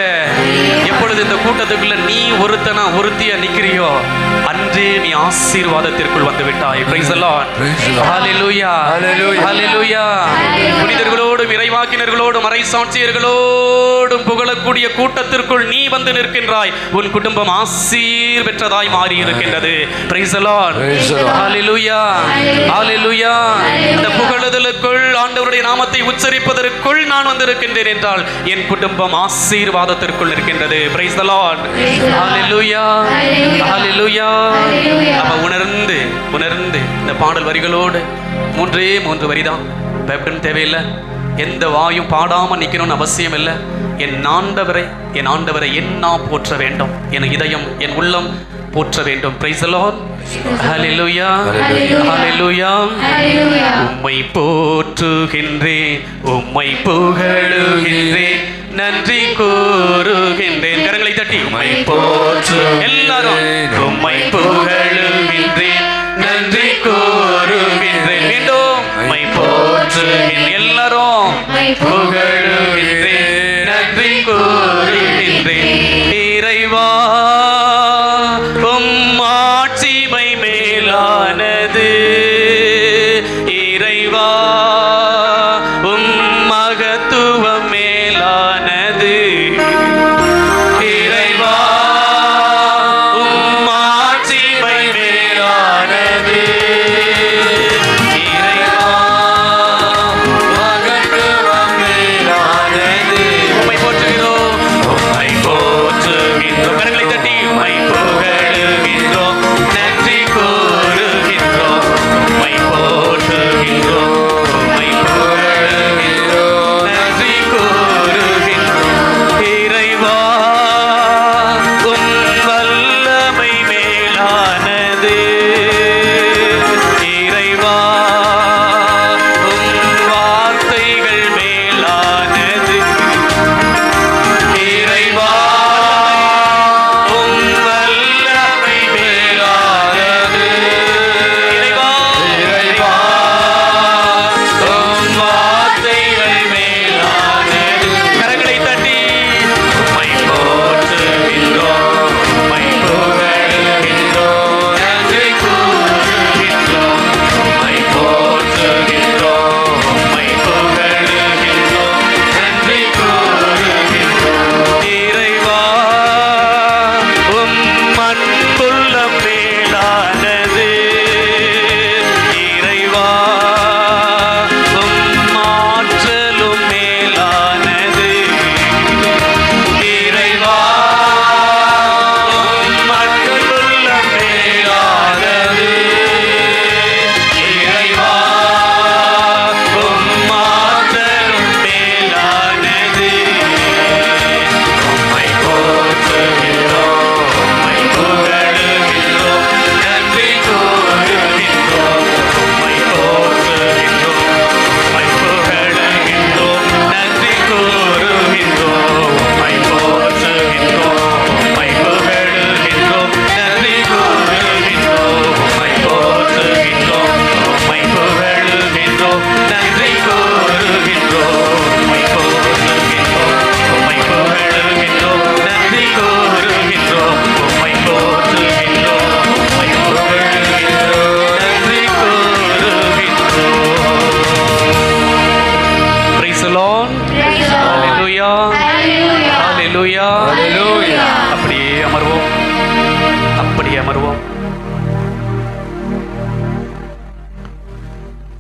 எப்பொழுது இந்த கூட்டத்துக்குள்ள நீ ஒருத்தியா நிக்கிறியோ அன்றே நீ ஆசீர்வாதத்திற்குள் வந்து விட்டாய். Praise the Lord. Hallelujah. Hallelujah. புனிதர்களோடும் இறைவாக்கினர்களோடும் மறை சாட்சியர்களோடும் புகழக்கூடிய கூட்டத்திற்குள் நீ வந்து நிற்கின்றாய். உன் குடும்பம் ஆசீர் பெற்றதாய் மாறி இருக்கின்றது. Praise the Lord. Hallelujah. Hallelujah. இந்த புகழுதலுக்குள் ஆண்டவருடைய நாமத்தை உச்சரிப்பதற்குள் நான் வந்திருக்கின்றேன் என்றால் என் குடும்பம் ஆசீர்வாதத்திற்குள் இருக்கின்றது. Praise the Lord. Hallelujah. Hallelujah. அப்ப உணர்ந்து இந்த பாடல் வரிகளோடு 3 வரிதான், பயப்படும் தேவையில்லை. எந்த வாயும் பாடாம நிக்கணும்னு அவசியம் இல்லை. என் ஆண்டவரை என் நான் போற்ற வேண்டும், என் இதயம் என் உள்ளம் போற்ற வேண்டும். Praise the Lord. Hallelujah. Hallelujah. உம்மை போற்றுகின்றேன், உம்மை புகழுகின்றேன், நன்றி கூறுகின்றேன். கரங்களை தட்டி உம்மை போற்று எல்லாரும். உம்மை புகழுகின்றேன், நன்றி கூறுகின்றேன். மீண்டும் உம்மை போற்றுகின்றேன் எல்லாரும். புகழுகின்றேன், நன்றி கூறுகின்றேன். இறைவா உம் ஆட்சிமை மேலானது, இறைவா உம் மகத்துவம் மேலானது, இறைவா உம் ஆட்சிமை மேலானது, இறைவா மகத்துவம் மேலானது. உம்மை போற்றுகிறோம், உம்மை போற்றுகின்றோம். கரங்களை தட்டி உம்மை புகழுகின்றோம், நன்றி கூறுகின்றோம்.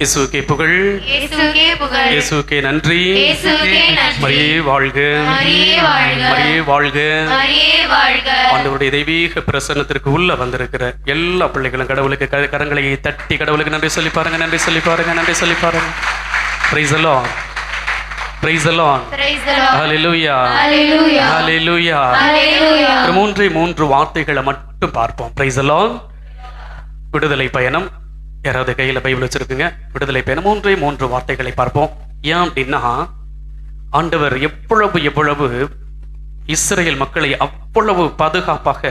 இயேசுவுக்கே புகழ், இயேசுவுக்கே புகழ், இயேசுவுக்கே நன்றி. இயேசுவுக்கே நன்றி. மரியே வாழ்க, மரியே வாழ்க, மரியே வாழ்க. மரியே வாழ்க. ஆண்டவருடைய தெய்வீக பிரசன்னத்திற்கு உள்ள வந்திருக்கிற எல்லா பிள்ளைகளும் கடவுளுக்கு கரங்களை தட்டி கடவுளுக்கு நன்றி சொல்லி பாருங்க, நன்றி சொல்லி பாருங்க, நன்றி சொல்லி பாருங்க. Praise the Lord. Praise the Lord. Praise the Lord. Hallelujah. Hallelujah. Hallelujah. Hallelujah. மூன்று வார்த்தைகளை மட்டும் பார்ப்போம். Praise the Lord. விடுதலை பயணம். யாராவது கையில பைபிள் வச்சிருக்குங்க? விடுதலை பயணம். மூன்று வார்த்தைகளை பார்ப்போம். ஏன் அப்படின்னா ஆண்டவர் எவ்வளவு இஸ்ரேல் மக்களை அவ்வளவு பாதுகாப்பாக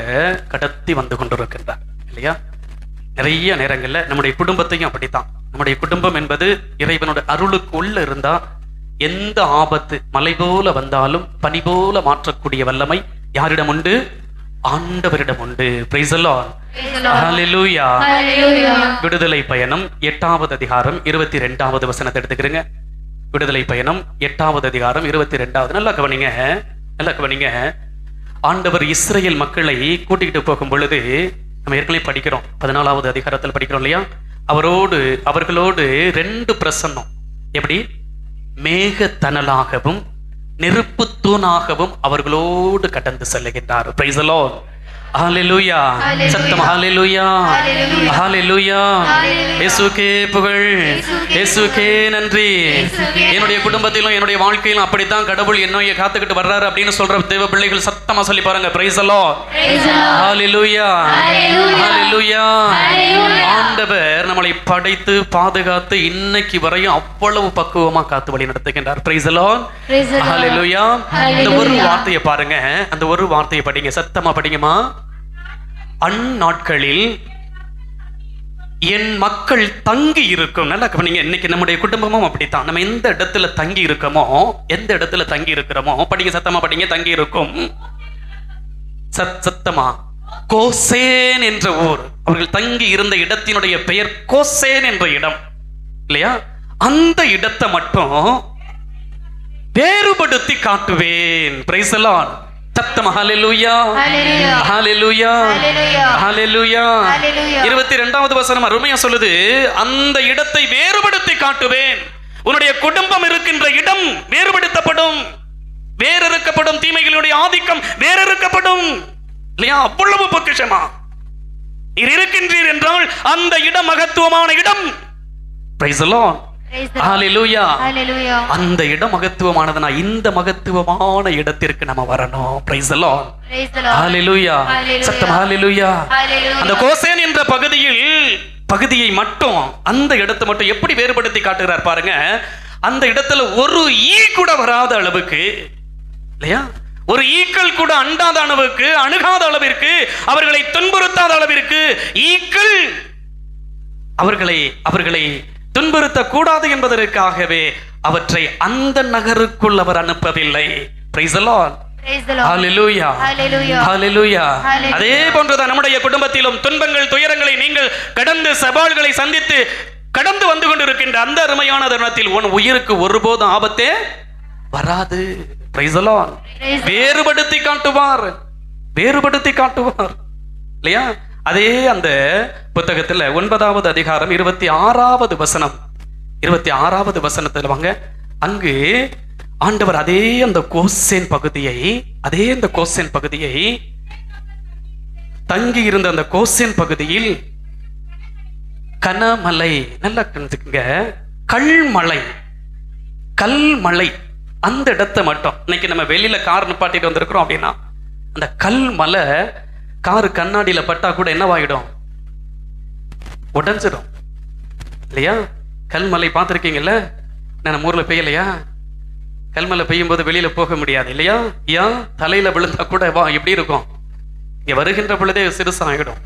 கடத்தி வந்து கொண்டிருக்கின்றார் இல்லையா? நிறைய நேரங்கள்ல நம்முடைய குடும்பத்தையும் அப்படித்தான். நம்முடைய குடும்பம் என்பது இறைவனோட அருளுக்கு உள்ள இருந்தா எந்த ஆபத்து மலை போல வந்தாலும் பனி போல மாற்றக்கூடிய வல்லமை யாரிடம் உண்டு? ஆண்டவரிடம் உண்டு. Praise the Lord. Hallelujah. Hallelujah. விடுதலை பயணம் 8வது அதிகாரம் 22வது வசனத்தை எடுத்துக்கிறேங்க. விடுதலை பயணம் 8வது அதிகாரம் 22வது. நல்லா கவனிங்க. ஆண்டவர் இஸ்ரேல் மக்களை கூட்டிக்கிட்டு போகும் பொழுது நம்ம ஏற்கனவே படிக்கிறோம், 14வது அதிகாரத்தில் படிக்கிறோம் இல்லையா? அவர்களோடு 2 பிரசன்னம். எப்படி? மேகத்தனலாகவும் நெருப்பு தூணாகவும் அவர்களோடு கடந்து செல்லுகின்றார். Praise the Lord. Hallelujah. சத்தம் ஹalleluya. Hallelujah. இயேசுவுக்கே புகழ், இயேசுவுக்கே நன்றி. என்னுடைய குடும்பத்திலும் என்னுடைய வாழ்க்கையிலும் அப்படித்தான் கடவுள் என்னைய காத்துக்கிட்டு வர்றாரு அப்படின்னு சொல்ற தேவ பிள்ளைகள் சத்தமா சொல்லி பாருங்க. Praise the Lord. Hallelujah. Hallelujah. ஆண்டவர் நம்மளை படைத்து பாதுகாத்து இன்னைக்கு வரையும் அவ்வளவு பக்குவமா காத்து வழி நடத்துகின்றார். Praise the Lord. Hallelujah. இந்த ஒரு வார்த்தையை பாருங்க, அந்த ஒரு வார்த்தையை படிங்க, சத்தமா படிங்கம்மா. அந்நாட்களில் என் மக்கள் தங்கி இருக்கும். நல்லா கவனிங்க. இன்னைக்கு நம்முடைய குடும்பமும் அப்படித்தான். நம்ம எந்த இடத்துல தங்கி இருக்கிறோமோ படிங்க, சத்தமா படிங்க. தங்கி இருக்கும். சத்தமா. கோசேன் என்ற ஊர். அவர்கள் தங்கி இருந்த இடத்தினுடைய பெயர் கோசேன் என்ற இடம் இல்லையா? அந்த இடத்தை மட்டும் வேறுபடுத்தி காட்டுவேன். Praise the Lord. சத்தமா ஹalleluya. ஹalleluya. ஹalleluya. 22வது வசனம் அருமையா சொல்லுது, அந்த இடத்தை வேறுபடுத்தி காட்டுவேன். உன்னுடைய குடும்பம் இருக்கின்ற இடம் வேறுபடுத்தப்படும், வேறறுக்கப்படும். தீமைகளுடைய ஆதிக்கம் வேறறுக்கப்படும் இல்லையா? அவ்வளவு பொக்கிஷமா நீர் இருக்கின்றீர் என்றால் அந்த இடம் மகத்துவமான இடம். Praise the Lord. Hallelujah. அந்த இடம் மகத்துவமானதுனா இந்த மகத்துவமான இடத்திற்கு நம்ம வரணும். Praise the Lord. Hallelujah. சத்தம் Hallelujah. அந்த கோசேன் என்ற பகுதியை மட்டும், அந்த இடத்தை மட்டும் எப்படி வேறுபடுத்தி காட்டுகிறார் பாருங்க. அந்த இடத்துல ஒரு ஈ கூட வராத அளவுக்கு இல்லையா? ஒரு ஈக்கள் கூட அண்டாத அளவுக்கு, அணுகாத அளவிற்கு, அவர்களை துன்புறுத்தாத அளவிற்கு ஈக்கள் அவர்களை துன்புறுத்த கூடாது என்பதற்காகவே அவற்றை அந்த நகருக்குள் அவர் அனுப்பவில்லை. Praise the Lord. Hallelujah. Hallelujah. அதே போன்றுதான் நம்முடைய குடும்பத்திலும் துன்பங்கள் துயரங்களை நீங்கள் கடந்து சவால்களை சந்தித்து கடந்து வந்து கொண்டிருக்கின்ற அந்த அருமையான தருணத்தில் உன் உயிருக்கு ஒருபோதும் ஆபத்தே வராது. Praise the Lord. வேறுபடுத்தி காட்டுவார் இல்லையா? அதே அந்த புத்தகத்துல 9வது அதிகாரம் 26வது வசனத்துல வாங்க. அங்கு ஆண்டவர் அதே அந்த கோசேன் பகுதியை தங்கி இருந்த அந்த கோசேன் பகுதியில் கனமலை, நல்லா தெரிஞ்சுக்கங்க, கல்மலை அந்த இடத்தை மட்டும். இன்னைக்கு நம்ம வெளியில கார் நிப்பாட்டிட்டு வந்திருக்கிறோம் அப்படின்னா அந்த கல்மலை காரு கண்ணாடியில பட்டா கூட என்னவாயிடும்? உடைஞ்சிடும் இல்லையா? கல்மலை பார்த்துருக்கீங்கல்ல? நம்ம ஊர்ல பெய்யலையா? கல்மலை பெய்யும் போது வெளியில போக முடியாது இல்லையா? ஏன்? தலையில விழுந்தா கூட எப்படி இருக்கும்? இங்க வருகின்ற பொழுதே சிறுசா ஆயிடும்,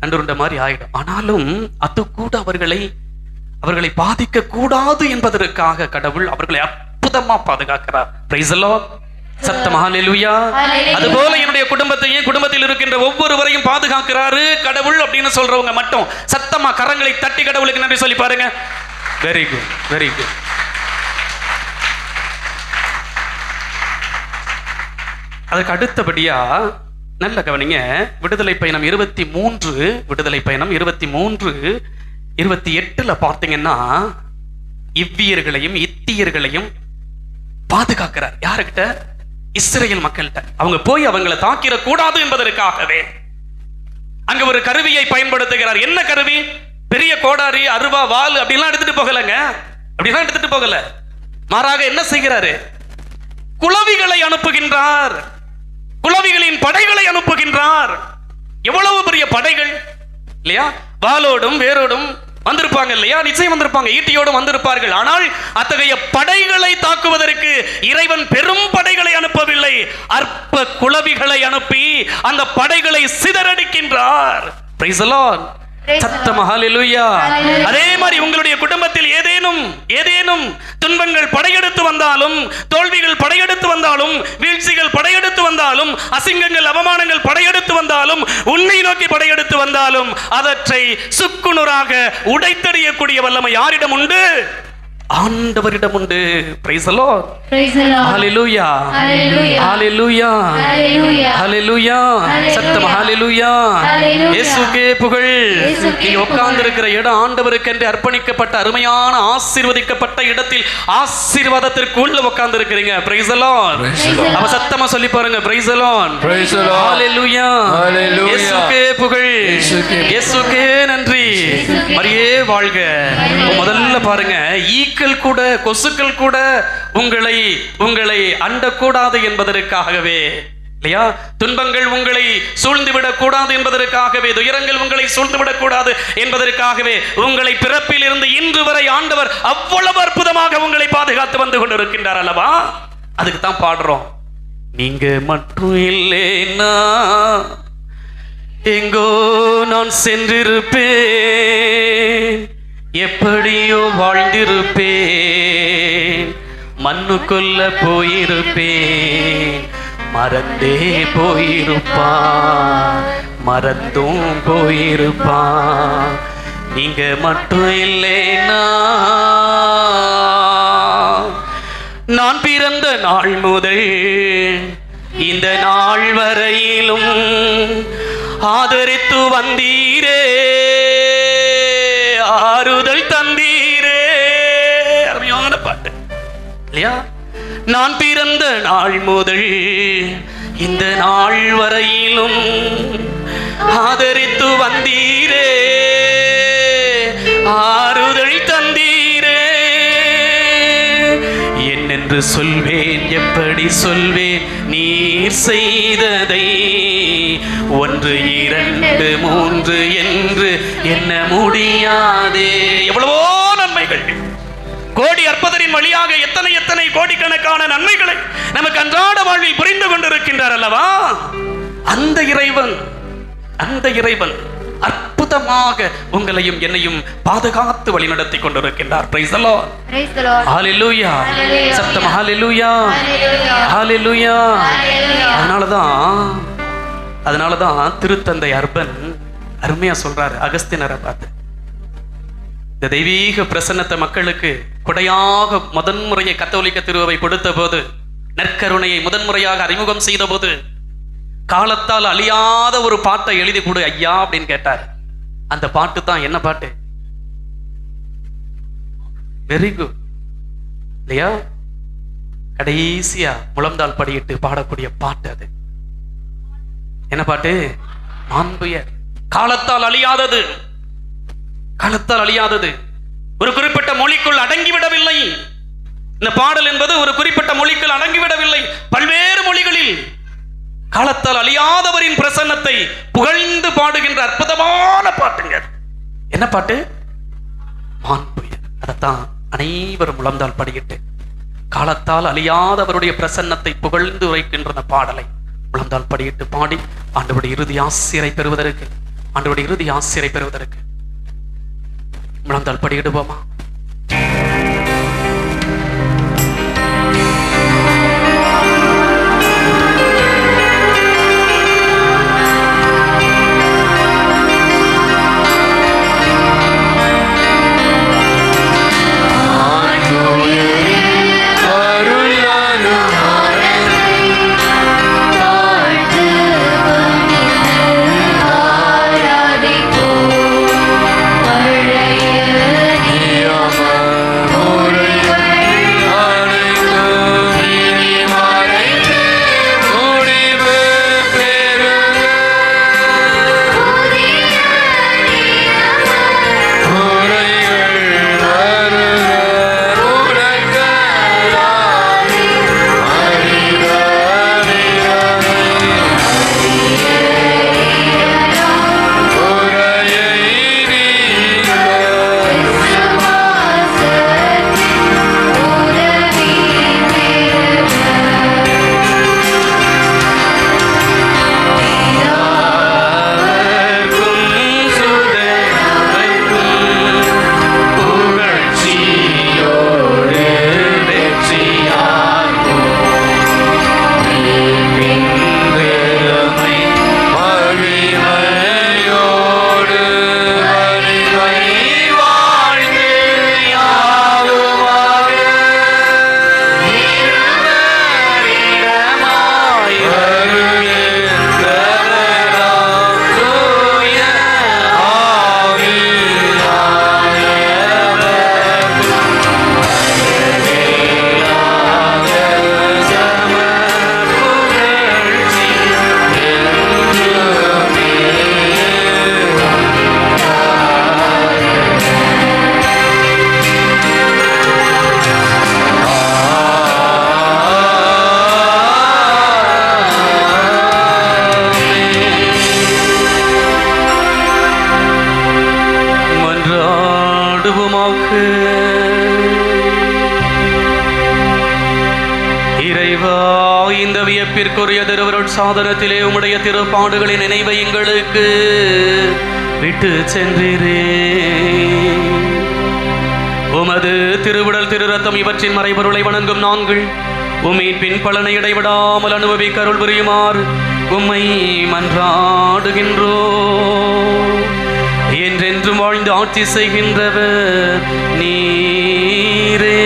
நண்டுருண்ட மாதிரி ஆயிடும். ஆனாலும் அது கூட அவர்களை பாதிக்க கூடாது என்பதற்காக கடவுள் அவர்களை அற்புதமா பாதுகாக்கிறார். Praise the Lord. சத்தம் ஹalleluya. அதுபோல என்னுடைய குடும்பத்தில் இருக்கின்ற ஒவ்வொருவரையும் பாதுகாக்கிறாரு கடவுள் அப்படின்னு சொல்றவங்க மட்டும் சத்தமா கரங்களை தட்டி கடவுளுக்கு நன்றி சொல்லி பாருங்க. Very good, very good. அதுக்கு அடுத்தபடியா நல்ல கவனிங்க. விடுதலை பயணம் 23 28 பார்த்தீங்கன்னா இவ்வியர்களையும் இத்தியர்களையும் பாதுகாக்கிறார். யாருக்கிட்ட? இஸ்ரேல் மக்கள்கிட்ட. அவங்க போய் அவங்களை தாக்கிட கூடாது என்பதற்காகவே அங்க ஒரு கருவியை பயன்படுத்துகிறார். என்ன கருவி? பெரிய கோடாரி, அருவா, வாள் அப்படிலாம் எடுத்துட்டு போகலங்க. அப்படிலாம் எடுத்துட்டு போகல. மாறாக என்ன செய்கிறாரு? குளவிகளை அனுப்புகின்றார். குளவிகளின் படைகளை அனுப்புகின்றார். எவ்வளவு பெரிய படைகள் இல்லையா? வாளோடும் வேரோடும் வந்திருப்பாங்க இல்லையா? நிச்சயம் வந்திருப்பாங்க. ஈட்டியோடும் வந்திருப்பார்கள். ஆனால் அத்தகைய படைகளை தாக்குவதற்கு இறைவன் பெரும் படைகளை அனுப்பவில்லை. அற்ப குளவிகளை அனுப்பி அந்த படைகளை சிதறடிக்கின்றார். Praise the Lord. சத்தம் ஹல்லேலூயா. அதே மாதிரி உங்களுடைய குடும்பத்தில் ஏதேனும் துன்பங்கள் படையெடுத்து வந்தாலும், தோல்விகள் படையெடுத்து வந்தாலும், வீழ்ச்சிகள் படையெடுத்து வந்தாலும், அசிங்கங்கள் அவமானங்கள் படையெடுத்து வந்தாலும், உன்னை நோக்கி படையெடுத்து வந்தாலும் அவற்றை சுக்குநூறாக உடைத்தெறியக்கூடிய வல்லமை யாரிடம் உண்டு? ஆண்டவரிடம் உண்டு. Praise the Lord. Praise the Lord. Hallelujah. Hallelujah. Hallelujah. Hallelujah. Hallelujah. சத்தம் ஹalleluya. Hallelujah. இயேசுவுக்கே புகழ். இயேசுவுக்கே நீ உட்கார்ந்து இருக்கிற இடம் ஆண்டவருக்கென்று அர்ப்பணிக்கப்பட்ட அருமையான ஆசீர்வதிக்கப்பட்ட இடத்தில் ஆசீர்வாதத்திற்குள்ள உட்கார்ந்து இருக்கிறீங்க. Praise the Lord. Praise the Lord. அவ சத்தமா சொல்லி பாருங்க. Praise the Lord. Praise the Lord. Hallelujah. Hallelujah. இயேசுவுக்கே புகழ். இயேசுவுக்கே நன்றி. மரியே வாழ்க. முதல்ல பாருங்க, ஈக்கள் கூட, கொசுக்கள் கூட உங்களை அண்டக்கூடாது என்பதற்காகவே இல்லையா? துன்பங்கள் உங்களை சூழ்ந்துவிடக் கூடாது என்பதற்காகவே, துயரங்கள் உங்களை சூழ்ந்துவிடக் கூடாது என்பதற்காகவே உங்களை பிறப்பில் இருந்து இன்று வரை ஆண்டவர் அவ்வளவு அற்புதமாக உங்களை பாதுகாத்து வந்து கொண்டிருக்கின்றார் அல்லவா? அதுக்கு தான் பாடுறோம். நீங்க மட்டும் இல்லைன்னா எங்கோ நான் சென்றிருப்பேன், எப்படியோ வாழ்ந்திருப்பேன், மண்ணுக்குள்ள போயிருப்பேன், மறந்தே போயிருப்பான், மறந்தும் போயிருப்பான். நீங்க மட்டும் இல்லைன்னா நான் பிறந்த நாள் முதல் இந்த நாள் வரையிலும் ஆதரித்து வந்தீரே, ஆறுதல் தந்தீரே. அருமையான பாட்டு இல்லையா? நான் பிறந்த நாள் முதல் இந்த நாள் வரையிலும் ஆதரித்து வந்தீரே, ஆறுதல் தந்தீரே. என்னென்று சொல்வேன், எப்படி சொல்வேன் நீர் செய்ததை? 1 2 3 என்று எண்ண முடியாதே. எவ்வளவோ நன்மைகள், கோடி அற்புதரின் வழியாக எத்தனை கோடிக்கணக்கான நன்மைகளை நமக்கு அன்றாட வாழ்வில் புரிந்து கொண்டிருக்கின்றார் அல்லவா? அந்த இறைவன் அற்புதமாக உங்களையும் என்னையும் பாதுகாத்து வழிநடத்தி கொண்டிருக்கின்றார். Praise the Lord. Praise the Lord. Hallelujah. Hallelujah. சத்தம் ஹalleluya. Hallelujah. Hallelujah. Hallelujah. அதனாலதான் திருத்தந்தை அர்பன் அருமையா சொல்றாரு அகஸ்தினரை பார்த்து, இந்த தெய்வீக பிரசன்னத்தை மக்களுக்கு கொடையாக முதன்முறையை கத்தோலிக்க திருவை கொடுத்த போது, நற்கருணையை முதன்முறையாக அறிமுகம் செய்த போது, காலத்தால் அழியாத ஒரு பாட்டை எழுதி கொடு ஐயா அப்படின்னு கேட்டார். அந்த பாட்டு தான் என்ன பாட்டு? வெரி குட் இல்லையா? கடைசியா முழந்தாள் படியிட்டு பாடக்கூடிய பாட்டு அது. என்ன பாட்டு? மாண்புயர். காலத்தால் அழியாதது, காலத்தால் அழியாதது, ஒரு குறிப்பிட்ட மொழிக்குள் அடங்கிவிடவில்லை. இந்த பாடல் என்பது ஒரு குறிப்பிட்ட மொழிக்குள் அடங்கிவிடவில்லை, பல்வேறு மொழிகளில் காலத்தால் அழியாதவரின் பிரசன்னத்தை புகழ்ந்து பாடுகின்ற அற்புதமான பாட்டுங்க. என்ன பாட்டு? மாண்புயர். அதைத்தான் அனைவரும் முழந்தால் படியிட்டு காலத்தால் அழியாதவருடைய பிரசன்னத்தை புகழ்ந்து உரைக்கின்ற அந்த பாடலை முழந்தால் படியிட்டு பாடி ஆண்டவருடைய இறுதி ஆசிரை பெறுவதற்கு முழந்தால் படியிடுவோமா? ஆராதிப்போம். மீட்பிற்குரிய திருவருட் சாதனத்திலே உம்முடைய திருப்பாடுகளின் நினைவை எங்களுக்கு விட்டு சென்றீரே. உமது திருவுடல் திரு ரத்தம் இவற்றின் மறைபொருளை வணங்கும் நாங்கள் உம்மீட்பின் பலனை இடைவிடாமல் அனுபவிக்க அருள் புரியுமாறு உம்மை மன்றாடுகின்றோ. என்றென்றும் வாழ்ந்து ஆட்சி செய்கின்றவர் நீரே.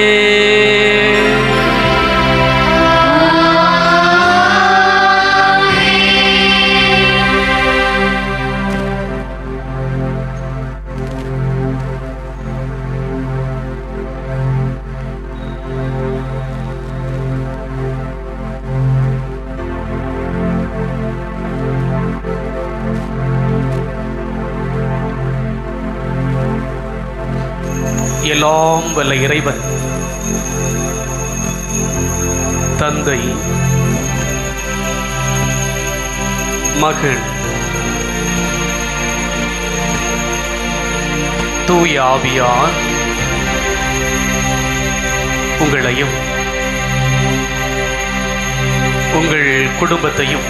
எல்லாம் வல்ல இறைவன் தந்தை, மகள், தூய ஆவியார் உங்களையும் உங்கள் குடும்பத்தையும்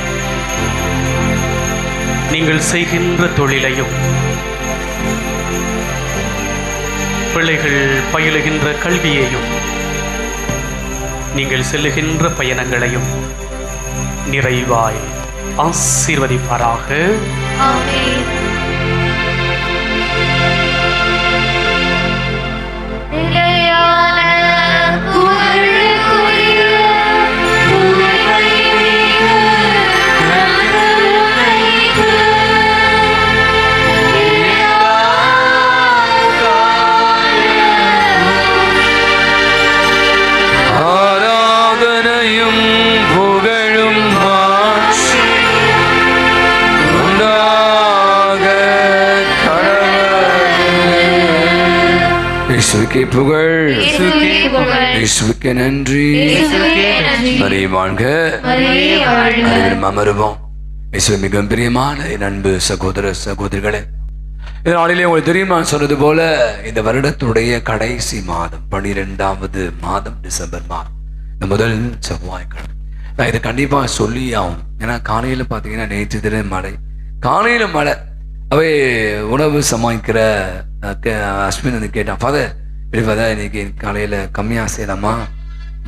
நீங்கள் செய்கின்ற தொழிலையும் பிள்ளைகள் பயிலுகின்ற கல்வியையும் நீங்கள் செல்லுகின்ற பயணங்களையும் நிறைவாய் ஆசீர்வதிப்பாராக. ஆமென். நிலையான புகழுக்குரிய புகழ்மிகு நற்கருணைக்கு ஆராதனையும் புகழும் மாட்சியும் உண்டாக கடவுளே. இயேசுவுக்கே புகழ், இயேசுவுக்கே புகழ். இயேசுவுக்கே நன்றி. இயேசுவுக்கே நன்றி. மரியே வாழ்க. மரியே வாழ்க. அனைவரும் அமருவோம். இயேசு மிகவும் பிரியமான என் அன்பு சகோதர சகோதரிகளே, இந்த நாளிலே உங்களுக்கு தெரியுமா, சொன்னது போல இந்த வருடத்துடைய கடைசி மாதம் 12வது மாதம் டிசம்பர் மாதம், இந்த முதல் செவ்வாய்க்கிழமை. நான் இதை கண்டிப்பா சொல்லி ஆகும். ஏன்னா காலையில பாத்தீங்கன்னா நேற்று தினம் மழை, காலையில மழை. அவை உணவு சமாளிக்கிற அஸ்வின் வந்து கேட்டான், ஃபாதர் ஃபாதர் இன்னைக்கு காலையில கம்மியா செய்யலாமா,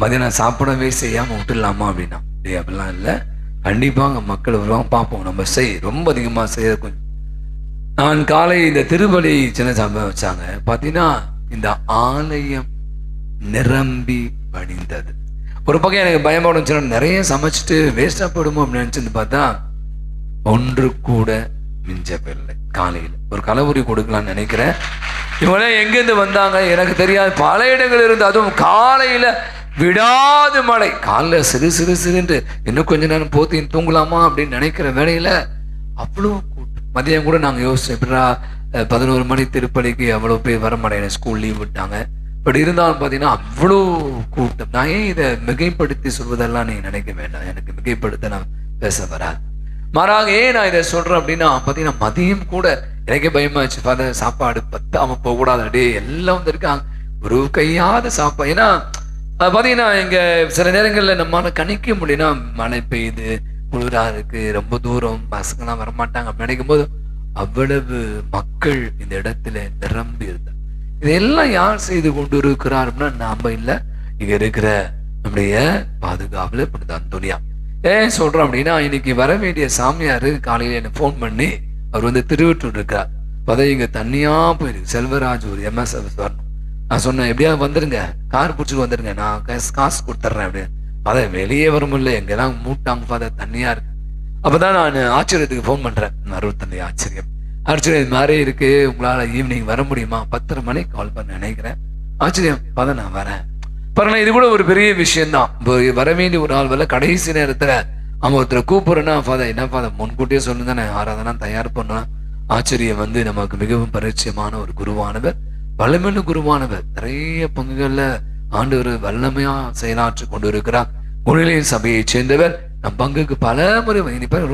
மதியானம் சாப்பிடவே செய்யாம விட்டுடலாமா அப்படின்னா. அப்படிலாம் இல்லை, கண்டிப்பா அங்க மக்கள் வருவாங்க, பார்ப்போம், நம்ம ரொம்ப அதிகமா செய்ய. கொஞ்சம் நான் காலை இந்த திருப்பலி சின்ன சம்பவம் வச்சாங்க, பார்த்தீங்கன்னா இந்த ஆலயம் நிரம்பி வடிந்தது. ஒரு பக்கம் எனக்கு பயப்படும், சின்ன நிறைய சமைச்சிட்டு வேஸ்டா போடுமோ அப்படின்னு நினைச்சிருந்து பார்த்தா ஒன்று கூட மிஞ்சவில்லை. காலையில் ஒரு கலவுரி கொடுக்கலான்னு நினைக்கிறேன். இவங்களாம் எங்கேருந்து வந்தாங்க எனக்கு தெரியாது, பல இடங்கள் இருந்து, அதுவும் காலையில விடாது மழை. காலைல சிறு சிறு சிறுன்று இன்னும் கொஞ்ச நேரம் போத்தி தூங்கலாமா அப்படின்னு நினைக்கிற வேலையில அவ்வளோ கூட்டம். மதியம் கூட நாங்கள் யோசிச்சோம், எப்படா 11 மணி திருப்பலிக்கு அவ்வளோ பேர் வர மாட்டேன், ஸ்கூல் லீவ் விட்டாங்க. பட் இருந்தாலும் பார்த்தீங்கன்னா அவ்வளோ கூட்டம். நான் ஏன் இதை மிகைப்படுத்தி சொல்வதெல்லாம் நீ நினைக்க வேண்டாம், எனக்கு மிகைப்படுத்த நான் பேச வராது. மாறாக ஏன் நான் இதை சொல்றேன் அப்படின்னா, பார்த்தீங்கன்னா மதியம் கூட எனக்கே பயமாச்சு, ஃபாதர் சாப்பாடு பத்தாம போகக்கூடாது, அப்படியே எல்லாம் வந்து இருக்காங்க, ஒரு கையாத சாப்பாடு. ஏன்னா பார்த்தீங்கன்னா இங்க சில நேரங்களில் நம்மளால கணிக்க முடியும்னா, மழை பெய்யுது, குளிரா இருக்கு, ரொம்ப தூரம் பசங்கெல்லாம் வரமாட்டாங்க அப்படி நினைக்கும் போது அவ்வளவு மக்கள் இந்த இடத்துல நிரம்பி இருந்தார். இதெல்லாம் யார் செய்து கொண்டு இருக்கிறார் அப்படின்னா நாம இல்லை, இங்க இருக்கிற நம்முடைய பாதுகாப்புல புனித அந்தோனியா. ஏன் சொல்றோம் அப்படின்னா, இன்னைக்கு வர வேண்டிய சாமியாரு காலையில எனக்கு ஃபோன் பண்ணி அவர் வந்து திருவிட்டு இருக்கார். பதவி இங்க தனியா போயிருக்கு, செல்வராஜ் ஒரு MSF வரணும். நான் சொன்னேன், எப்படியாவது வந்துருங்க, கார் பிடிச்சிட்டு வந்துருங்க, நான் காசு கொடுத்துட்றேன் அப்படின்னு. அதை வெளியே வருமில்ல, எங்கெல்லாம் மூட்டாங்க ஃபாதர், தண்ணியா இருக்கு. அப்பதான் நான் ஆச்சரியத்துக்கு ஃபோன் பண்றேன், அருட்தந்தை ஆச்சரியம், ஆச்சரியம் இது மாதிரி இருக்கு, உங்களால ஈவினிங் வர முடியுமா, 10:30 மணிக்கு கால் பண்ண நினைக்கிறேன். ஆச்சரியம் ஃபாதர் நான் வரேன். பாருங்க, இது கூட ஒரு பெரிய விஷயம்தான். வர வேண்டிய ஒரு ஆள் வரல, கடைசி நேரத்துல அவன் ஒருத்தரை கூப்பிடுறேன்னா, ஃபாதர் என்ன ஃபாதர் முன்கூட்டியே சொல்லு தானே, ஆராதனா தயார் பண்ணா. ஆச்சரியம் வந்து நமக்கு மிகவும் பரிச்சயமான ஒரு குருவானவர், வல்லமையான குருவானவர். நிறைய பங்குகள்ல ஆண்டவர் வல்லமையா செயலாற்றி கொண்டு இருக்கிறார். குணிலின் சபையை சேர்ந்தவர். நம் பங்குக்கு பல முறை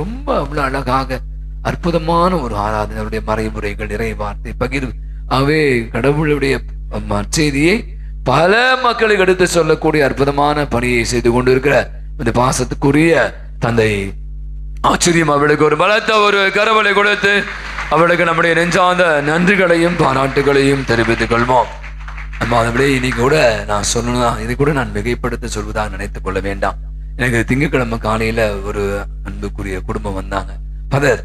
ரொம்ப அவ்வளவு அழகாக அற்புதமான ஒரு ஆராதனை, அவருடைய மறைமுறைகள், இறை வார்த்தை பகிர்வு, அவே கடவுளுடைய செய்தியை பல மக்களுக்கு எடுத்து சொல்லக்கூடிய அற்புதமான பணியை செய்து கொண்டிருக்கிற இந்த பாசத்துக்குரிய தந்தை ஆச்சரியம் அவளுக்கு ஒரு பலத்த ஒரு கரவலை கொடுத்து அவளுக்கு நம்முடைய நெஞ்சார்ந்த நன்றிகளையும் பாராட்டுகளையும் தெரிவித்துக் கொள்வோம். நம்ம அதுபடி இன்னைக்கு கூட நான் சொல்லணும், இதை கூட நான் மிகைப்படுத்த சொல்வதாக நினைத்துக் கொள்ள வேண்டாம். எனக்கு திங்கட்கிழமை காலையில ஒரு அன்புக்குரிய குடும்பம் வந்தாங்க. பதர்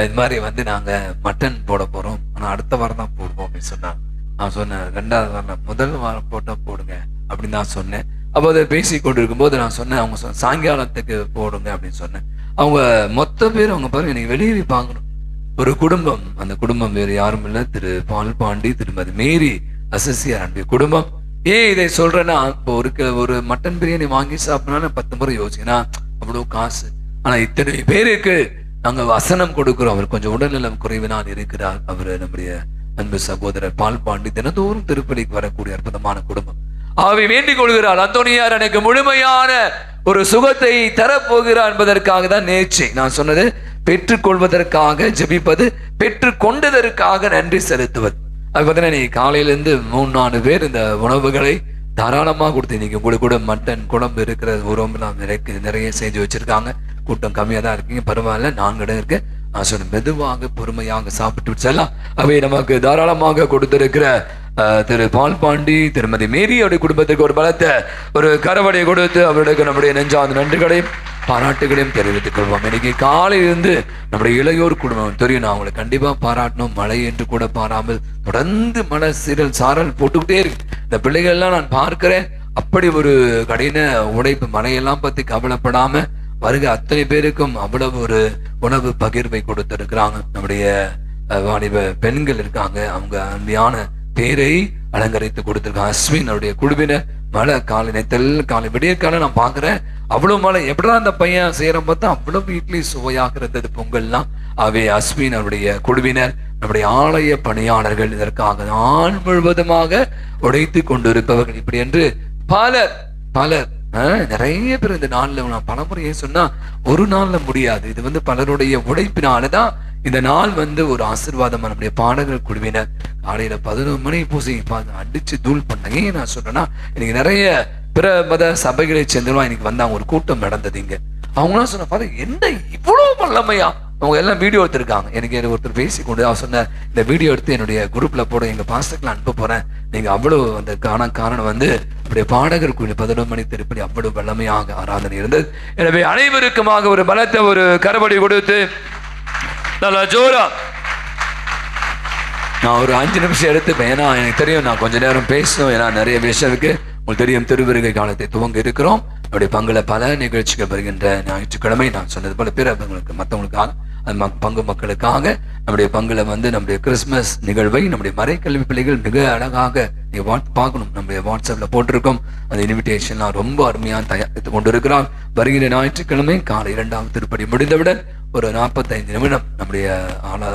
இது மாதிரி வந்து நாங்க மட்டன் போட போறோம், ஆனா அடுத்த வாரம் தான் போடுவோம் அப்படின்னு சொன்னாங்க. நான் சொன்னேன், 2வது வாரம் முதல் வாரம் போட்டா போடுங்க அப்படின்னு நான் சொன்னேன். அப்போ அதை பேசி கொண்டு இருக்கும்போது நான் சொன்னேன், அவங்க சாயங்காலத்துக்கு போடுங்க அப்படின்னு சொன்னேன். அவங்க மொத்த பேர் அவங்க பாருங்க எனக்கு வெளியே பார்க்கணும். ஒரு குடும்பம், அந்த குடும்பம் வேறு யாரும் இல்லை, திரு பால் பாண்டி திருமதி மேரி அசசியா அன்பு குடும்பம். ஏன் இதை சொல்றேன்னா, இப்போ ஒரு மட்டன் பிரியாணி வாங்கி சாப்பிடணும்னா 10 முறை யோசிக்கனா அவ்வளவு காசு. ஆனா இத்தனை பேருக்கு நாங்க வசனம் கொடுக்கிறோம். அவர் கொஞ்சம் உடல்நலம் குறைவினால் இருக்கிறார். அவர் நம்முடைய அன்பு சகோதரர் பால் பாண்டி தினந்தோறும் திருப்பலிக்கு வரக்கூடிய அற்புதமான குடும்பம். ஆவி வேண்டிக் கொள்கிறார், அந்தோனியார் எனக்கு முழுமையான ஒரு சுகத்தை தரப்போகிறார் என்பதற்காக தான் நேர்ச்சி. நான் சொன்னது பெற்றுக்கொள்வதற்காக ஜெபிப்பது, பெற்றுக்கொண்டதற்காக நன்றி செலுத்துவது. அது பார்த்தீங்கன்னா நீ காலையிலேருந்து 3-4 பேர் இந்த உணவுகளை தாராளமாக கொடுத்து, இன்னைக்கு உங்களுக்கு கூட மட்டன் குழம்பு இருக்கிற உறவுலாம் நிறைய செஞ்சு வச்சிருக்காங்க. கூட்டம் கம்மியாக தான் இருக்கீங்க, பரவாயில்ல. 4 இடம் இருக்கு. நான் சொன்ன மெதுவாக பொறுமையாக சாப்பிட்டு செல்லாம். அவை நமக்கு தாராளமாக கொடுத்திருக்கிற திரு பால் பாண்டி திருமதி மேரியோடைய குடும்பத்துக்கு ஒரு பலத்தை ஒரு கரவடையை கொடுத்து அவர்களுக்கு நம்முடைய நெஞ்சார்ந்த நன்றிகளையும் பாராட்டுகளையும் தெரிவித்துக் கொள்வோம். இன்னைக்கு காலையிலிருந்து நம்முடைய இளையோர் குடும்பம் தெரியும், நான் அவங்களை கண்டிப்பா பாராட்டணும். மழை என்று கூட பாராமல் தொடர்ந்து மழை சாரல் போட்டுக்கிட்டே இருக்கு. இந்த பிள்ளைகள் எல்லாம் நான் பார்க்கிறேன், அப்படி ஒரு கடின உழைப்பு. மழையெல்லாம் பத்தி கவலைப்படாம வருக அத்தனை பேருக்கும் அவ்வளவு ஒரு உணவு பகிர்வை கொடுத்திருக்கிறாங்க. நம்முடைய வாலிப பெண்கள் இருக்காங்க, அவங்க அன்பியான பேரை அலங்கரித்து கொடுத்திருக்காங்க. அஸ்வின் அவருடைய குழுவினர் மழை காலை நேத்தல் காலை விடிய காலை நான் பாக்குறேன், அவ்வளவு மழை. எப்படா அந்த பையன் செய்யற பார்த்தா அவ்வளவு இட்லி சுவையாக இருந்தது பொங்கல்லாம். அவை அஸ்வின் அவருடைய குழுவினர் நம்முடைய ஆலய பணியாளர்கள் இதற்காக நாள் முழுவதுமாக உடைத்து கொண்டிருப்பவர்கள். இப்படி என்று பலர் நிறைய பேர் இந்த நாள்ல நான் பலமுறையே சொன்னா ஒரு நாள்ல முடியாது. இது வந்து பலருடைய உழைப்பினாலதான் இந்த நாள் வந்து ஒரு ஆசீர்வாதமா. நம்முடைய பாடகர் குழுவினர் காலையில 11 மணி பூசி அடிச்சு தூள் பண்ணாங்க. ஏன் நான் சொல்றேன்னா, இன்னைக்கு நிறைய பிற மத சபைகளை சேர்ந்தவங்க இன்னைக்கு வந்தாங்க, ஒரு கூட்டம் நடந்தது இங்க. அவங்களாம் சொன்ன பாரு என்ன இவ்வளவு வல்லமையா, அவங்க எல்லாம் வீடியோ எடுத்திருக்காங்க. எனக்கு ஒருத்தர் பேசி கொண்டு அவர் சொன்னார், இந்த வீடியோ எடுத்து என்னுடைய குரூப்ல போட எங்க பாஸ்டர்லாம் அனுப்ப போறேன். நீங்க அவ்வளவு அந்த காரணம் வந்து அப்படியே பாடகர் குழு 11 மணி திருப்பதி அவ்வளவு வல்லமையாக ஆராதனை இருந்தது. எனவே அனைவருக்குமாக ஒரு பலத்தை ஒரு கரபடி கொடுத்து நல்லா ஜோரா நான் ஒரு 5 நிமிஷம் எடுத்துப்பேன். ஏன்னா எனக்கு தெரியும் நான் கொஞ்ச நேரம் பேசணும், ஏன்னா நிறைய விஷயம் இருக்கு. உங்களுக்கு தெரியும் திருவிருகை காலத்தை துவங்க இருக்கிறோம். நம்முடைய பங்குல பல நிகழ்ச்சிகள் வருகின்ற ஞாயிற்றுக்கிழமை. நான் சொன்னது போல பிற மற்றவங்களுக்காக பங்கு மக்களுக்காக நம்முடைய பங்குல வந்து நம்முடைய கிறிஸ்துமஸ் நிகழ்வை நம்முடைய மறைக்கல்வி பிள்ளைகள் மிக அழகாக நீங்க பார்க்கணும். நம்முடைய வாட்ஸ்அப்ல போட்டிருக்கோம். அந்த இன்விடேஷன்லாம் ரொம்ப அருமையா தயாரித்து கொண்டிருக்கிறார். வருகிற ஞாயிற்றுக்கிழமை காலை 2ஆம் திருப்படி முடிந்தவுடன் ஒரு 45 நிமிடம் நம்முடைய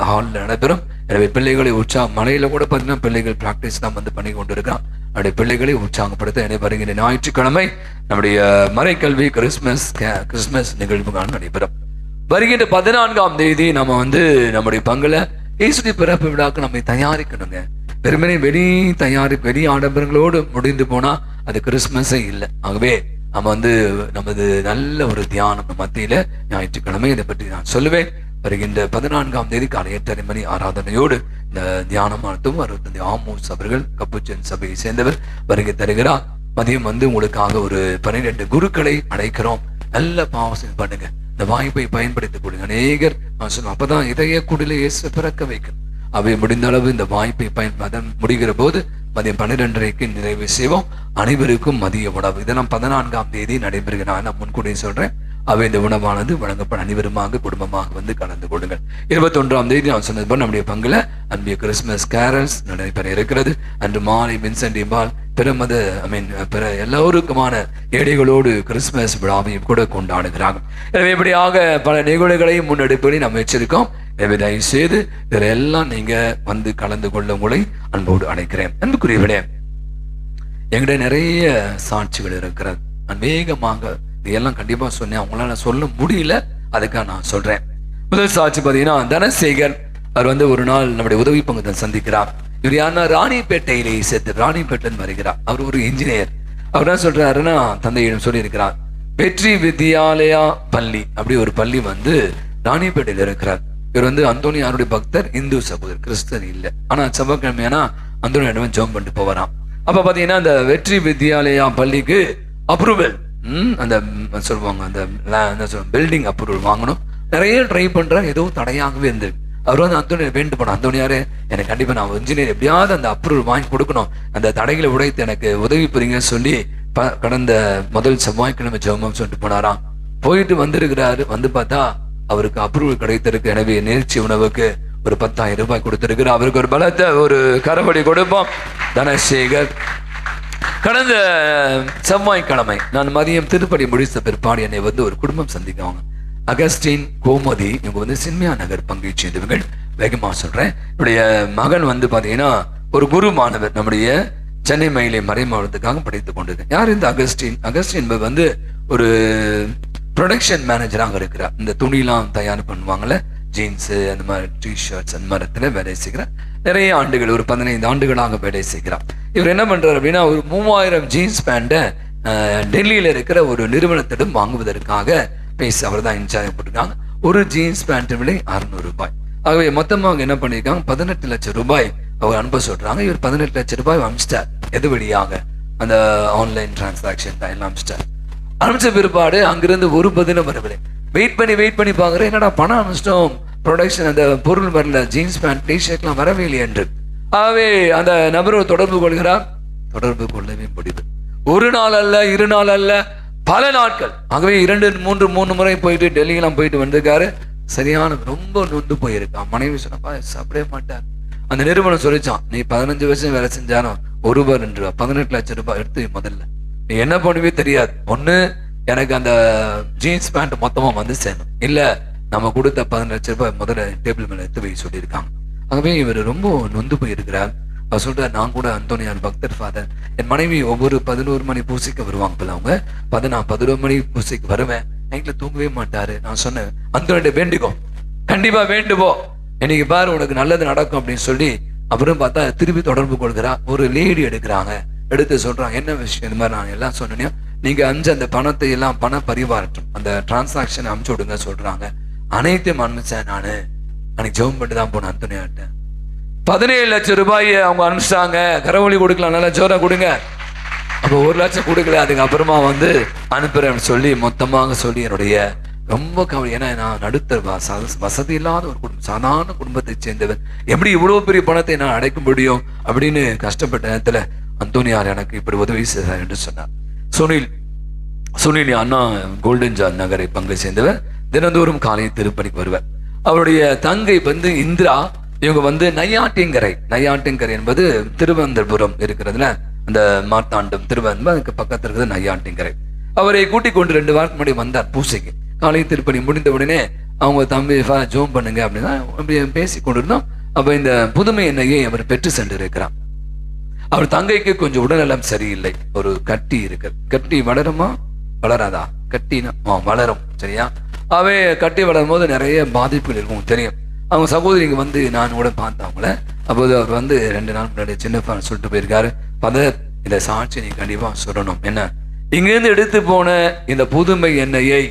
ஹாலில் நடைபெறும். எனவே பிள்ளைகளை மலையில கூட பார்த்தீங்கன்னா பிள்ளைகள் பிராக்டிஸ் தான் வந்து பண்ணி கொண்டிருக்கிறான். நம்முடைய பிள்ளைகளை உற்சாகப்படுத்த எனவே வருகிற ஞாயிற்றுக்கிழமை நம்முடைய மறைக்கல்வி கிறிஸ்துமஸ் நிகழ்வுகள் நடைபெறும். வருகின்ற 14ஆம் தேதி நம்ம வந்து நம்முடைய பங்குல இயேசுவின் பிறப்பு விழாக்கு நம்ம தயாரிக்கணுங்க. வெறுமனே வெளி ஆடம்பரங்களோடு முடிந்து போனா அது கிறிஸ்துமஸே இல்லை. ஆகவே நம்ம வந்து நமது நல்ல ஒரு தியானம் மத்தியில ஞாயிற்றுக்கிழமை இதை பற்றி நான் சொல்லுவேன். வருகின்ற 14ஆம் தேதி காலை 8:30 மணி ஆராதனையோடு இந்த தியானமானதும் 65 ஆமோஸ் அவர்கள் கப்புச்சன் சபையை சேர்ந்தவர் வருகை தருகிறார். மதியம் வந்து உங்களுக்காக ஒரு 12 குருக்களை அழைக்கிறோம். நல்ல பாவசம் பண்ணுங்க, இந்த வாய்ப்பை பயன்படுத்திக் கொடுங்க. அநேகர் நான் சொல்லுவேன், அப்பதான் இதய குடில இயேசு பிறக்க வைக்கணும். அவை முடிந்த அளவு இந்த வாய்ப்பை முடிகிற போது மதியம் 12:30க்கு நிறைவு செய்வோம். அனைவருக்கும் மதிய உணவு இதெல்லாம் 14ஆம் தேதி நடைபெறுகிறார். நான் முன்கூட்டியே சொல்றேன். அவை இந்த உணவானது வழங்கப்பட அனைவருமாக குடும்பமாக வந்து கலந்து கொள்ளுங்கள். 21ஆம் தேதி நான் சொன்னது போல நம்முடைய பங்குல அன்பிய கிறிஸ்துமஸ் கேரல்ஸ் நடைபெற இருக்கிறது. அன்று மாலை வின்சென்ட் இம்பால் பிற எல்லோருக்குமான ஏழைகளோடு கிறிஸ்துமஸ் விழாவையும் கூட கொண்டாடுகிறார்கள். எனவே இப்படியாக பல நிகழ்வுகளையும் முன்னெடுப்புகளையும் நம்ம வச்சிருக்கோம். எனவே தயவு செய்து இதில் எல்லாம் நீங்க வந்து கலந்து கொள்ள உங்களை அன்போடு அழைக்கிறேன். அன்புக்குரியவனே, எங்கிட்ட நிறைய சாட்சிகள் இருக்கிறது. நான் வேகமாக இதெல்லாம் கண்டிப்பா சொன்னேன், அவங்களால சொல்ல முடியல, அதுக்காக நான் சொல்றேன். முதல் சாட்சி பார்த்தீங்கன்னா, தனசேகர் அவர் வந்து ஒரு நாள் நம்முடைய உதவி பங்கத்தை சந்திக்கிறார். இவர் யாருன்னா ராணிப்பேட்டையிலே சேர்த்து ராணிப்பேட்டன் வருகிறார். அவர் ஒரு இன்ஜினியர். அவர் என்ன சொல்றாருன்னா, தந்தையிடம் சொல்லி இருக்கிறார், வெற்றி வித்யாலயா பள்ளி அப்படி ஒரு பள்ளி வந்து ராணிப்பேட்டையில் இருக்கிறார். இவர் வந்து அந்தோனியாருடைய பக்தர், இந்து சகோதரர், கிறிஸ்தன் இல்லை. ஆனா செவ்வாய்க்கிழமையானா அந்தோனியாரிடம் ஜெபம் பண்ணிட்டு போவாராம். அப்ப பாத்தீங்கன்னா அந்த வெற்றி வித்யாலயா பள்ளிக்கு அப்ரூவல், அந்த சொல்லுவாங்க அந்த பில்டிங் அப்ரூவல் வாங்கணும். நிறைய ட்ரை பண்றாரு, எதுவும் தடையாகவே இருந்தது. அவர் வந்து அந்தோனியார் வேண்டு போன, அந்தோனியாரே எனக்கு கண்டிப்பா நான் இன்ஜினியர் எப்படியாவது அந்த அப்ரூவல் வாங்கி கொடுக்கணும், அந்த தடைகளை உடைத்து எனக்கு உதவி புரியுங்கன்னு சொல்லி கடந்த முதல் செவ்வாய்க்கிழமை ஜெபம் சொல்லிட்டு போனாராம். போயிட்டு வந்திருக்கிறாரு. வந்து பார்த்தா அவருக்கு அப்ரூவல் கிடைத்திருக்கு. எனவே நேர்ச்சி உணவுக்கு ஒரு 10,000 ரூபாய் கொடுத்திருக்கிறார். அவருக்கு ஒரு பலத்தை ஒரு கரவடி கொடுப்போம். தனசேகர் கடந்த செவ்வாய்க்கிழமை நான் மதியம் திருப்படி முடித்த பிற்பாடு என்னை வந்து ஒரு குடும்பம் சந்திக்குவாங்க. அகஸ்டின், கோமதி, இவங்க வந்து சின்மியா நகர் பங்கை சேர்ந்தவர்கள். வேகமா சொல்றேன். என்னுடைய மகன் வந்து பாத்தீங்கன்னா ஒரு குரு மாணவர், நம்முடைய சென்னை மயிலை மறைமாவட்டத்துக்காக படித்துக் கொண்டிருக்கேன். யார் இந்த அகஸ்டின்? அகஸ்டின் வந்து ஒரு ப்ரொடக்ஷன் மேனேஜராக இருக்கிறார். இந்த துணிலாம் தயார் பண்ணுவாங்கல்ல, ஜீன்ஸ், அந்த மாதிரி டிஷர்ட்ஸ், அந்த மாதிரி வேலை செய்கிறார். நிறைய ஆண்டுகள், ஒரு 15 ஆண்டுகளாக வேலை செய்கிறார். இவர் என்ன பண்றாரு அப்படின்னா, ஒரு 3000 ஜீன்ஸ் பேண்ட்டை டெல்லியில இருக்கிற ஒரு நிறுவனத்திடம் வாங்குவதற்காக பேசி அவர் தான் இன்சார்ஜ் போட்டிருக்காங்க. ஒரு ஜீன்ஸ் பேண்ட் விலை 600 ரூபாய். ஆகவே மொத்தமாக என்ன பண்ணியிருக்காங்க, 18 லட்சம் ரூபாய் அவர் அனுப்ப சொல்றாங்க. இவர் 18 லட்சம் ரூபாய் அனுப்பிச்சிட்டார். எது வழியாக? அந்த ஆன்லைன் டிரான்சாக்ஷன் எல்லாம் அனுப்பிச்சிட்டார். அனுப்பிச்ச பிற்பாடு அங்கிருந்து ஒரு பதிலும் வரவில்லை. வெயிட் பண்ணி பாக்குறேன், என்னடா பணம் அனுப்பிச்சிட்டோம், ப்ரொடக்ஷன் அந்த பொருள் வரல, ஜீன்ஸ் பேண்ட் டிஷர்ட்லாம் வரவே இல்லை என்று. ஆகவே அந்த நபரை தொடர்பு கொள்கிறார். தொடர்பு கொள்ளவே முடிவு. ஒரு நாள் அல்ல, 2 நாள் அல்ல, பல நாட்கள். ஆகவே 2-3 முறை போயிட்டு டெல்லியெல்லாம் போயிட்டு வந்திருக்காரு. சரியான ரொம்ப நொந்து போயிருக்கான். மனைவி சொன்னப்பா சாப்பிடவே மாட்டார். அந்த நிறுவனம் சொல்லிச்சான், நீ 15 வருஷம் வேலை செஞ்சாலும் ₹1 18 லட்சம் ரூபாய் எடுத்து முதல்ல நீ என்ன பண்ணுவே தெரியாது. ஒண்ணு எனக்கு அந்த ஜீன்ஸ் பேண்ட் மொத்தமா வந்து சேரணும், இல்ல நம்ம கொடுத்த 15 லட்சம் ரூபாய் முதல்ல டேபிள் மேல எடுத்து வை சொல்லியிருக்காங்க. ஆகவே இவர் ரொம்ப நொந்து போயிருக்கிறார். அவர் சொல்றாரு, நான் கூட அந்தோனியார் பக்தர் ஃபாதர், என் மனைவி ஒவ்வொரு 11 மணி பூசைக்கு வருவாங்க போல. அவங்க 11 மணி பூசைக்கு வருவேன், நைட்ல தூங்கவே மாட்டாரு. நான் சொன்னேன், அந்தோனிய வேண்டிக்கோ, கண்டிப்பா வேண்டுவோ, இன்னைக்கு பாரு உனக்கு நல்லது நடக்கும் அப்படின்னு சொல்லி. அப்புறம் பார்த்தா திருப்பி தொடர்பு கொள்கிறா. ஒரு லேடி எடுக்கிறாங்க. எடுத்து சொல்றாங்க, என்ன விஷயம்? இந்த மாதிரி நான் எல்லாம் சொன்னேன், நீங்க அந்த பணத்தை எல்லாம் பண பரிமாற்றம் அந்த டிரான்சாக்ஷன் அனுப்பிச்சு விடுங்க சொல்றாங்க. அனைத்தையும் அனுப்பிச்சேன். நானு அன்னைக்கு ஜெபம் பண்ணிட்டு தான் போனேன் அந்தோனியார்ட்ட. 17 லட்சம் ரூபாய் அவங்க அனுப்பிச்சிட்டாங்க. கரவொலி கொடுக்கலாம், நல்லா ஜோரா கொடுங்க. அப்போ 1 லட்சம் கொடுக்கல. அதுக்கு அப்புறமா வந்து அனுப்புறேன்னு சொல்லி மொத்தமாக சொல்லி என்னுடைய ரொம்ப கவலை. ஏன்னா நான் நடுத்தர வசதி இல்லாத ஒரு குடும்பம், சாதாரண குடும்பத்தை சேர்ந்தவர், எப்படி இவ்வளவு பெரிய பணத்தை நான் அடைக்க முடியும் அப்படின்னு கஷ்டப்பட்ட நேரத்துல அந்தோனியார் எனக்கு இப்படி உதவி செய்தார் என்று சொன்னார். சுனில் அண்ணா கோல்டன் ஜார் நகரை பங்கை சேர்ந்தவர். தினந்தோறும் காலையில் திருப்பணிக்கு வருவார். அவருடைய தங்கை வந்து இந்திரா, இவங்க வந்து நையாட்டிங்கரை என்பது திருவனந்தபுரம் இருக்கிறதுல, அந்த மார்த்தாண்டம் திருவனந்தபுரம் அதுக்கு பக்கத்துல இருக்கிறது நையாட்டிங்கரை. அவரை கூட்டிக் கொண்டு 2 வாரத்துக்கு முன்னாடி வந்தார் பூசைக்கு. காலை திருப்பணி முடிந்த உடனே அவங்க தம்பி ஜோம் பண்ணுங்க அப்படின்னா அப்படி பேசி கொண்டிருந்தோம். அப்ப இந்த புதுமை எண்ணெயை அவர் பெற்று சென்று இருக்கிறார். அவர் தங்கைக்கு கொஞ்சம் உடல்நலம் சரியில்லை. ஒரு கட்டி இருக்கு. கட்டி வளருமா வளராதா? கட்டினா வளரும், சரியா? அவை கட்டி வளரும் போது நிறைய பாதிப்புகள் இருக்கும், தெரியும். அவங்க சகோதரிங்க வந்து நான் கூட பார்த்தாங்கள. அப்போது அவர் வந்து 2 நாள் முன்னாடி சின்ன சொல்லிட்டு போயிருக்காரு, இந்த சாட்சி நீ கண்டிப்பா சொல்லணும். என்ன, இங்கிருந்து எடுத்து போன இந்த புதுமை எண்ணெயை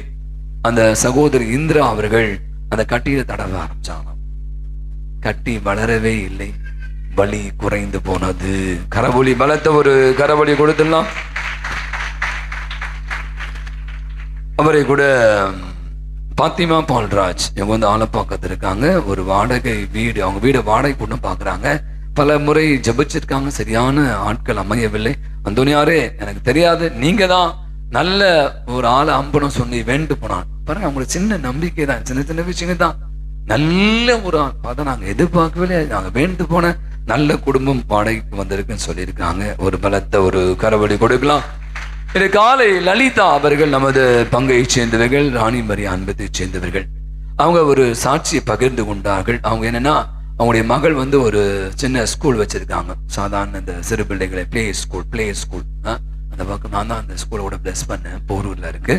அந்த சகோதரி இந்திரா அவர்கள் அந்த கட்டியில தடவ ஆரம்பிச்சாங்க. கட்டி வளரவே இல்லை, வலி குறைந்து போனது. கரவொலி பலத்த ஒரு கரவொலி கொடுத்துடலாம். அவரை கூட பாத்திமா பால்ராஜ், இவங்க வந்து ஆலப்பாக்கத்தில் இருக்காங்க. ஒரு வாடகை வீடு, அவங்க வீடு வாடகை கொண்டு பாக்குறாங்க. பல முறை ஜபிச்சிருக்காங்க, சரியான ஆட்கள் அமையவில்லை. அந்தோனியாரே எனக்கு தெரியாது, நீங்க தான் நல்ல ஒரு ஆளை அம்பனம் சொல்லி வேண்டு போனான் பாருங்க. அவங்களுக்கு சின்ன நம்பிக்கை தான், சின்ன விஷயங்கள் தான். நல்ல ஒரு ஆள் பார்த்தா நாங்க எதிர்பார்க்கவே, நாங்க வேண்டு போன நல்ல குடும்பம் வாடகைக்கு வந்திருக்குன்னு சொல்லியிருக்காங்க. ஒரு பலத்த ஒரு கரவொலி கொடுக்கலாம். இது காலை லலிதா அவர்கள் நமது பங்கை சேர்ந்தவர்கள், ராணிமரி அன்பத்தை சேர்ந்தவர்கள். அவங்க ஒரு சாட்சியை பகிர்ந்து கொண்டார்கள். அவங்க என்னன்னா, அவங்களுடைய மகள் வந்து ஒரு சின்ன ஸ்கூல் வச்சிருக்காங்க, சாதாரண இந்த சிறு பிள்ளைகளை பிளே ஸ்கூல். அந்த பக்கம் நான் தான் அந்த ஸ்கூலோட பிளஸ் பண்ணேன், போரூர்ல இருக்கு.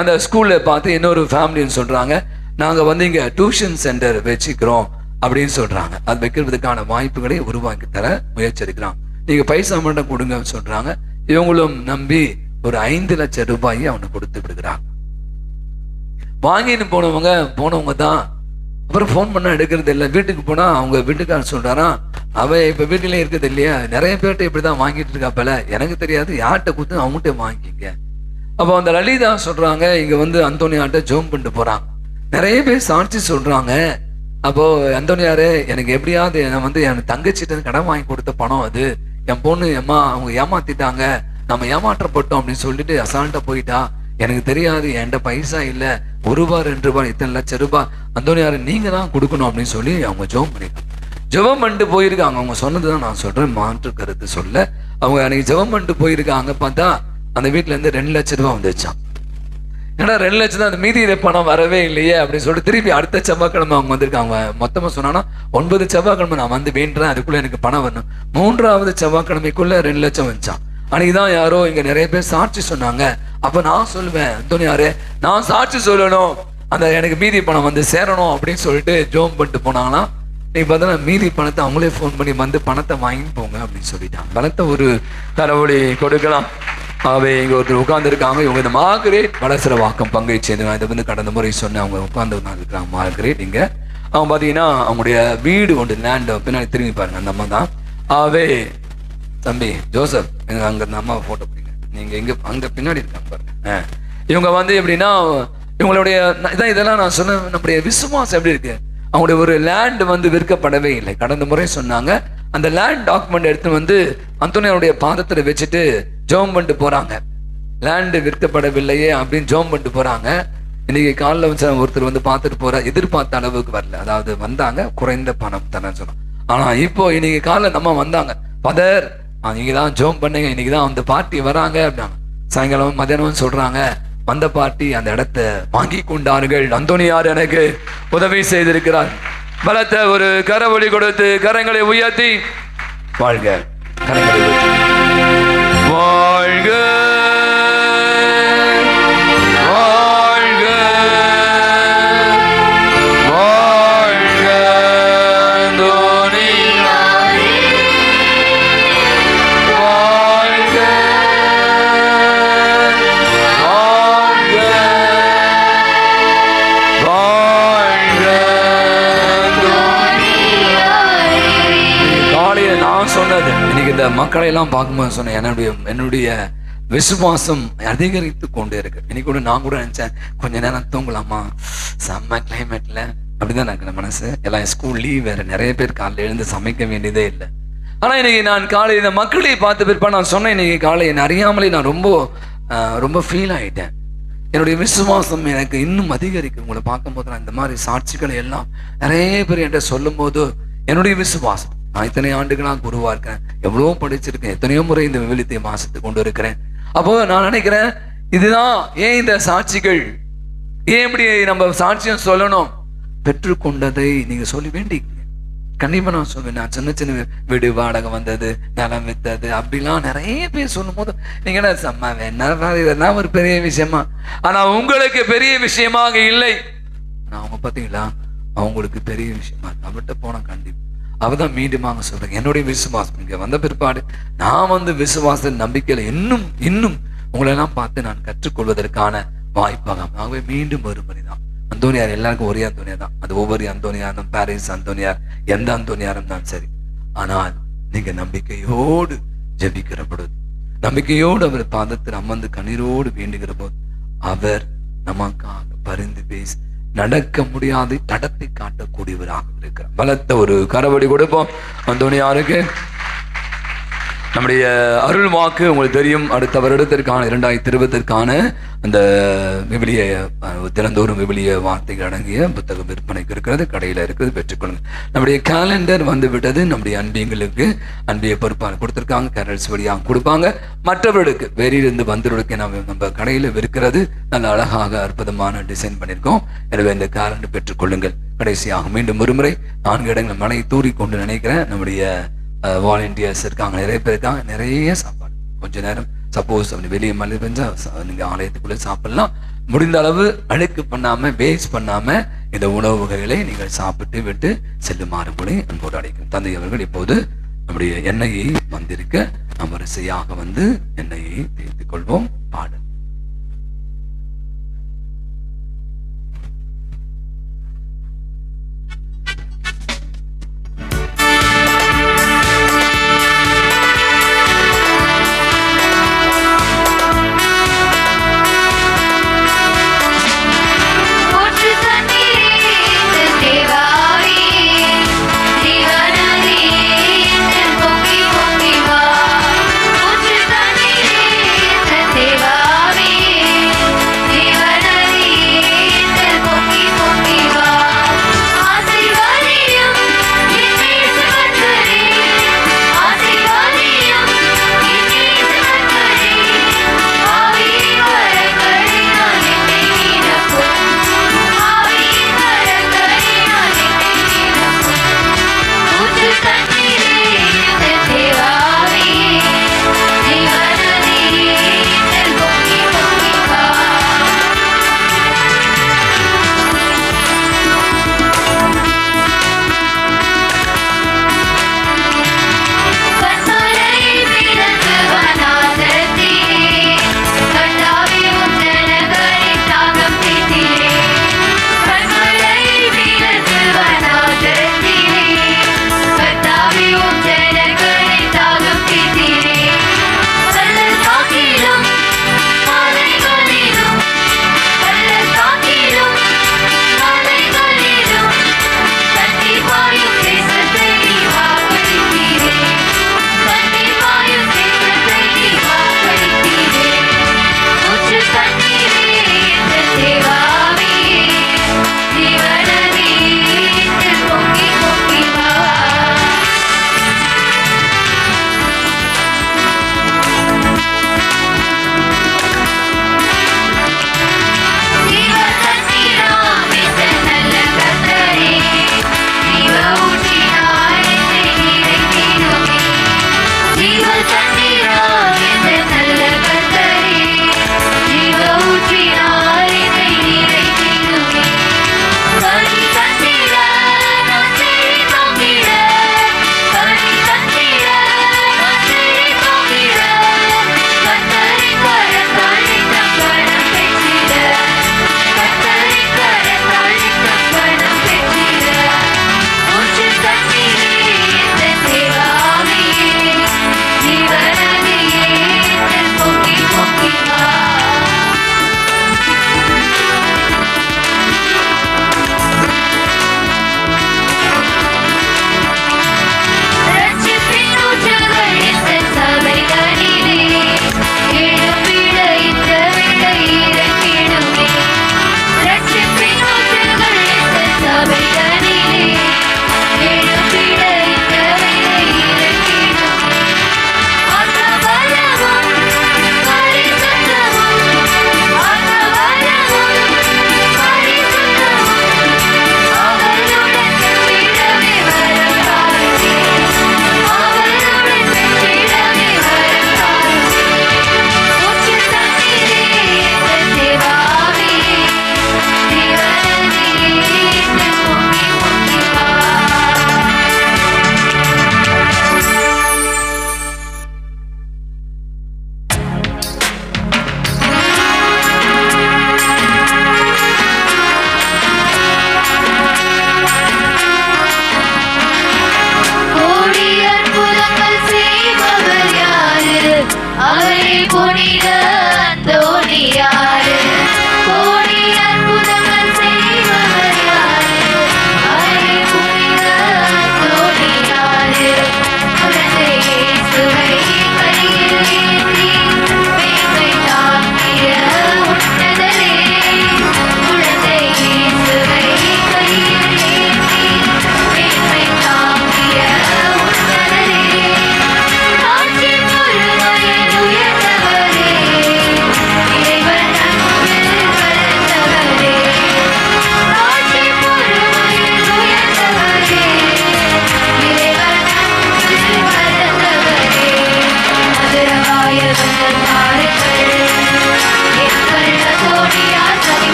அந்த ஸ்கூல்ல பார்த்து இன்னொரு ஃபேமிலின்னு சொல்றாங்க, நாங்க வந்து இங்க டியூஷன் சென்டர் வச்சுக்கிறோம் அப்படின்னு சொல்றாங்க. அது வைக்கிறதுக்கான வாய்ப்புகளை உருவாக்கி தர முயற்சி எடுக்கிறாங்க. நீங்க பைசா மட்டும் கொடுங்கன்னு சொல்றாங்க. இவங்களும் நம்பி ஒரு 5 லட்சம் ரூபாயை அவனுக்கு கொடுத்து விடுகிறாங்க. வாங்கின்னு போனவங்க தான் அப்புறம் ஃபோன் பண்ண எடுக்கிறது இல்லை. வீட்டுக்கு போனா அவங்க வீட்டுக்காரர் சொல்றாராம், அவ இப்ப வீட்டிலே இருக்குது இல்லையா, நிறைய பேர்ட்ட இப்படிதான் வாங்கிட்டு இருக்காப்பல, எனக்கு தெரியாது, யார்கிட்ட கொடுத்து அவங்ககிட்ட வாங்கிக்க. அப்போ அந்த லலிதா சொல்றாங்க, இங்க வந்து அந்தோனியார்ட்ட ஜோம் பண்ணிட்டு போறாங்க. நிறைய பேர் சாட்சி சொல்றாங்க. அப்போ அந்தோனியாரு, எனக்கு எப்படியாவது நான் வந்து என் தங்கச்சிட்டு கடன் வாங்கி கொடுத்த பணம் அது, என் பொண்ணு அவங்க ஏமாத்திட்டாங்க, நம்ம ஏமாற்றப்பட்டோம் அப்படின்னு சொல்லிட்டு அசால்ட்டா போயிட்டா, எனக்கு தெரியாது, என்கிட்ட பைசா இல்ல, ₹1 ₹2 இத்தனை லட்சம் ரூபாய் அந்தோனியாரு நீங்க தான் கொடுக்கணும் அப்படின்னு சொல்லி அவங்க ஜெபம் பண்ணிருக்காங்க. ஜெபம் பண்ணிட்டு போயிருக்காங்க. அவங்க சொன்னதுதான் நான் சொல்றேன், மாற்று கருத்து சொல்ல. அவங்க அன்னைக்கு ஜெபம் பண்ணிட்டு போயிருக்காங்க. பார்த்தா அந்த வீட்டுல இருந்து 2 லட்சம் ரூபாய் வந்துச்சான். ஏன்னா 2 லட்சம் தான், அந்த மீதி பணம் வரவே இல்லையே அப்படின்னு சொல்லிட்டு திருப்பி அடுத்த செவ்வாய்க்கிழமை அவங்க வந்திருக்காங்க. மொத்தமா சொன்னா 9 செவ்வாய்க்கிழமை நான் வந்து வேண்டுறேன், அதுக்குள்ள எனக்கு பணம் வரணும். 3வது செவ்வாய்க்கிழமைக்குள்ள 2 லட்சம் வந்துச்சான். அன்னைக்குதான் யாரோ இங்க நிறைய பேர் சாட்சி சொன்னாங்க. அப்ப நான் சொல்லுவேன், அந்தோனியாரே நான் சாட்சி சொல்லணும், அந்த எனக்கு மீதி பணம் வந்து சேரணும் அப்படின்னு சொல்லிட்டு ஜோம் பண்ணிட்டு போனாங்கன்னா, நீ பார்த்தா மீதி பணத்தை அவங்களே ஃபோன் பண்ணி வந்து பணத்தை வாங்கிட்டு போங்க அப்படின்னு சொல்லிட்டாங்க. பணத்தை ஒரு தரவழி கொடுக்கலாம். ஆகவே இங்க ஒருத்தர் உட்கார்ந்துருக்காங்க. இவங்க இந்த மார்கரேட் வளசர வாக்கம் பங்கை சேர்ந்து, நான் இதை வந்து கடந்த முறை சொன்னேன், அவங்க உட்கார்ந்து இருக்கிறாங்க மார்கரேட். இங்க அவங்க பாத்தீங்கன்னா அவங்களுடைய வீடு ஒன்று லேண்ட் பின்னாடி திரும்பி பாருங்க, அந்த அம்மா தான். ஆகவே தம்பி ஜோசப், அங்க அந்த அம்மா போட்டோ பிடிங்க, நீங்க எங்க அங்க பின்னாடி இருக்காங்க பாருங்க. இவங்க வந்து எப்படின்னா, இவங்களுடைய இதெல்லாம் நான் சொன்ன, நம்முடைய விசுவாசம் எப்படி இருக்கு. அவங்களுடைய ஒரு லேண்ட் வந்து விற்கப்படவே இல்லை. கடந்த முறை சொன்னாங்க, அந்த லேண்ட் டாக்குமெண்ட் எடுத்து வந்து அந்தோனியாருடைய பாதத்துல வச்சுட்டு ஜெபம் பண்ணிட்டு போறாங்க. லேண்டு விற்கப்படவில்லையே அப்படின்னு ஜெபம் பண்ணிட்டு போறாங்க. இன்னைக்கு காலைல வந்து ஒருத்தர் வந்து பார்த்துட்டு போற, எதிர்பார்த்த அளவுக்கு வரல, அதாவது வந்தாங்க குறைந்த பணம் தானே சொன்னோம். ஆனா இப்போ இன்னைக்கு காலைல நம்ம வந்தாங்க, பதர் நீங்க தான் ஜெபம் பண்ணீங்க, இன்னைக்கு தான் அந்த பார்ட்டி வராங்க அப்படின்னா. சாயங்காலம் மதியானம் சொல்றாங்க, வந்த பார்ட்டி அந்த இடத்தை வாங்கி கொண்டார்கள், அந்தோனியார் எனக்கு உதவி செய்திருக்கிறார். பலத்த ஒரு கரவொலி கொடுத்து கரங்களை உயர்த்தி வாழ்க, கரங்களை உயர்த்தி வாழ்க வாழ்க வாழ்க அந்தோனியாரே வாழ்க வாழ்க வாழ்க காலையில நான் சொன்னது, இன்னைக்கு இந்த மக்களை எல்லாம் பார்க்கும்போது சொன்னேன், என்னுடைய விசுவாசம் அதிகரித்து கொண்டே இருக்கு. இன்னைக்கு கூட நான் கூட நினைச்சேன், கொஞ்ச நேரம் தூங்கலாமா, செம்ம கிளைமேட்ல அப்படிதான் இருக்கிற மனசு. எல்லாம் ஸ்கூல் லீவ் வேற, நிறைய பேர் காலையில எழுந்து சமைக்க வேண்டியதே இல்லை. ஆனா இன்னைக்கு நான் காலையில இந்த மக்களை பார்த்த பிற்பாடு நான் சொன்னேன், இன்னைக்கு காலை என்னை அறியாமலே நான் ரொம்ப ஃபீல் ஆயிட்டேன். என்னுடைய விசுவாசம் எனக்கு இன்னும் அதிகரிக்கும். உங்களை பார்க்கும் போது நான் இந்த மாதிரி சாட்சிகளை எல்லாம் நிறைய பேர் என்கிட்ட சொல்லும் போது என்னுடைய விசுவாசம், நான் இத்தனை ஆண்டுகளாக குருவா இருக்கேன், எவ்வளவோ படிச்சிருக்கேன், எத்தனையோ முறை இந்த விவிலியத்தை வாசித்து கொண்டு இருக்கிறேன். அப்போ நான் நினைக்கிறேன், இதுதான் ஏன் இந்த சாட்சிகள், ஏன் இப்படி நம்ம சாட்சியம் சொல்லணும், பெற்றுக்கொண்டதை நீங்க சொல்லி வேண்டிங்க. கண்டிப்பா நான் சொல்லுவேன், நான் சின்ன சின்ன வீடு வாடகை வந்தது, நிலம் வித்தது, அப்படிலாம் நிறைய பேர் சொல்லும் போது நீங்க என்ன செம்ம என்ன இதெல்லாம் ஒரு பெரிய விஷயமா, ஆனா உங்களுக்கு பெரிய விஷயமாக இல்லை. ஆனா அவங்க பாத்தீங்களா, அவங்களுக்கு பெரிய விஷயமா அவர்கிட்ட போனா கண்டிப்பா அவதான் மீண்டுமாக சொல்றேன், என்னுடைய விசுவாசம் இங்க வந்த பிற்பாடு நான் வந்து விசுவாச நம்பிக்கையில இன்னும் இன்னும் உங்களை எல்லாம் பார்த்து நான் கற்றுக்கொள்வதற்கான வாய்ப்பாக. ஆகவே மீண்டும் ஒரு முறைதான், அந்தோனியார் எல்லாருக்கும் ஒரே அந்தோனியார் தான், அது ஒவ்வொரு அந்தோனியாரும் பாரிஸ் அந்தோனியார் எந்த அந்தோனியாரும் தான் சரி. ஆனால் நீங்க நம்பிக்கையோடு ஜெபிக்கிற பொழுது, நம்பிக்கையோடு அவர் பாதத்தில் அமர்ந்து கண்ணீரோடு வேண்டுகிற போது அவர் நமக்காக பரிந்து பேசி நடக்க முடியாது தடத்தை காட்டக்கூடியவராக இருக்கிறார். பலத்த ஒரு கரவடி கொடுப்போம் அந்தோனியாருக்கு. நம்முடைய அருள் வாக்கு உங்களுக்கு தெரியும், அடுத்த வருடத்திற்கான 2020 அந்த விவிலிய தினந்தோறும் விவிலிய வார்த்தைகள் அடங்கிய புத்தகம் விற்பனைக்கு இருக்கிறது, கடையில் இருக்கிறது, பெற்றுக்கொள்ளுங்க. நம்முடைய கேலண்டர் வந்து விட்டது. நம்முடைய அன்பியங்களுக்கு அன்பிய பொறுப்பாக கொடுத்திருக்காங்க, கேரல்ஸ் வழியாக கொடுப்பாங்க. மற்றவர்களுக்கு வெளியிலிருந்து வந்தவர்களுக்கு நம்ம கடையில் விற்கிறது, நல்ல அழகாக அற்புதமான டிசைன் பண்ணியிருக்கோம். எனவே இந்த கேலண்டர் பெற்றுக்கொள்ளுங்கள். கடைசியாக மீண்டும் ஒருமுறை 4 இடங்கள் மழை தூறி கொண்டு நினைக்கிறேன். நம்முடைய வாலண்டியர்ஸ் இருக்காங்க, நிறைய பேர் இருக்காங்க, நிறைய சாப்பாடு. கொஞ்ச நேரம் சப்போஸ் அப்படி வெளியே மழை பெஞ்சா நீங்க ஆலயத்துக்குள்ளே சாப்பிடலாம். முடிந்த அளவு அழுக்கு பண்ணாம வேஸ்ட் பண்ணாம இந்த உணவு வகைகளை நீங்கள் சாப்பிட்டு விட்டு செல்லுமாறு போல அன்போடு அழைக்கும். தந்தை அவர்கள் இப்போது நம்முடைய எண்ணெயை வந்திருக்க நாம் வரிசையாக வந்து எண்ணெயை தேய்த்துக் கொள்வோம். பாடு. ஊற்று தண்ணீரே தேவாவே ஜீவநதி பொங்கி பொங்கி வா ஊற்று தண்ணீரே தேவாவே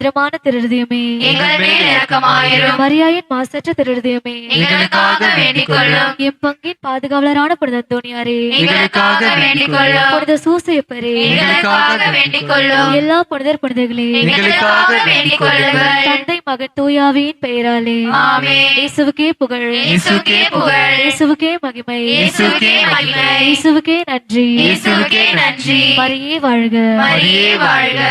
மதுரமான திருதயமே, எங்கள் மேல் இரக்கமாயிரும். மரியாயின் மாசற்ற திருதயமே, எங்களுக்காக வேண்டிக் கொள்ளும். என் பங்கின் பாதுகாவலரான புனித அந்தோணியாரே, எங்களுக்காக வேண்டிக் கொள்ளும். புனித சூசையப்பரே, எங்களுக்காக வேண்டிக் கொள்ளும். எல்லா புனிதர்களே, எங்களுக்காக வேண்டிக் கொள்ளுங்கள். தந்தை மகன் தூயாவின் பெயராலே ஆமென். இயேசுவுக்கே புகழ், இயேசுவுக்கே புகழ். இயேசுவுக்கே மகிமை, இயேசுவுக்கே மகிமை. இயேசுவுக்கே நன்றி, இயேசுவுக்கே நன்றி. மரியே வாழ்க, மரியே வாழ்க.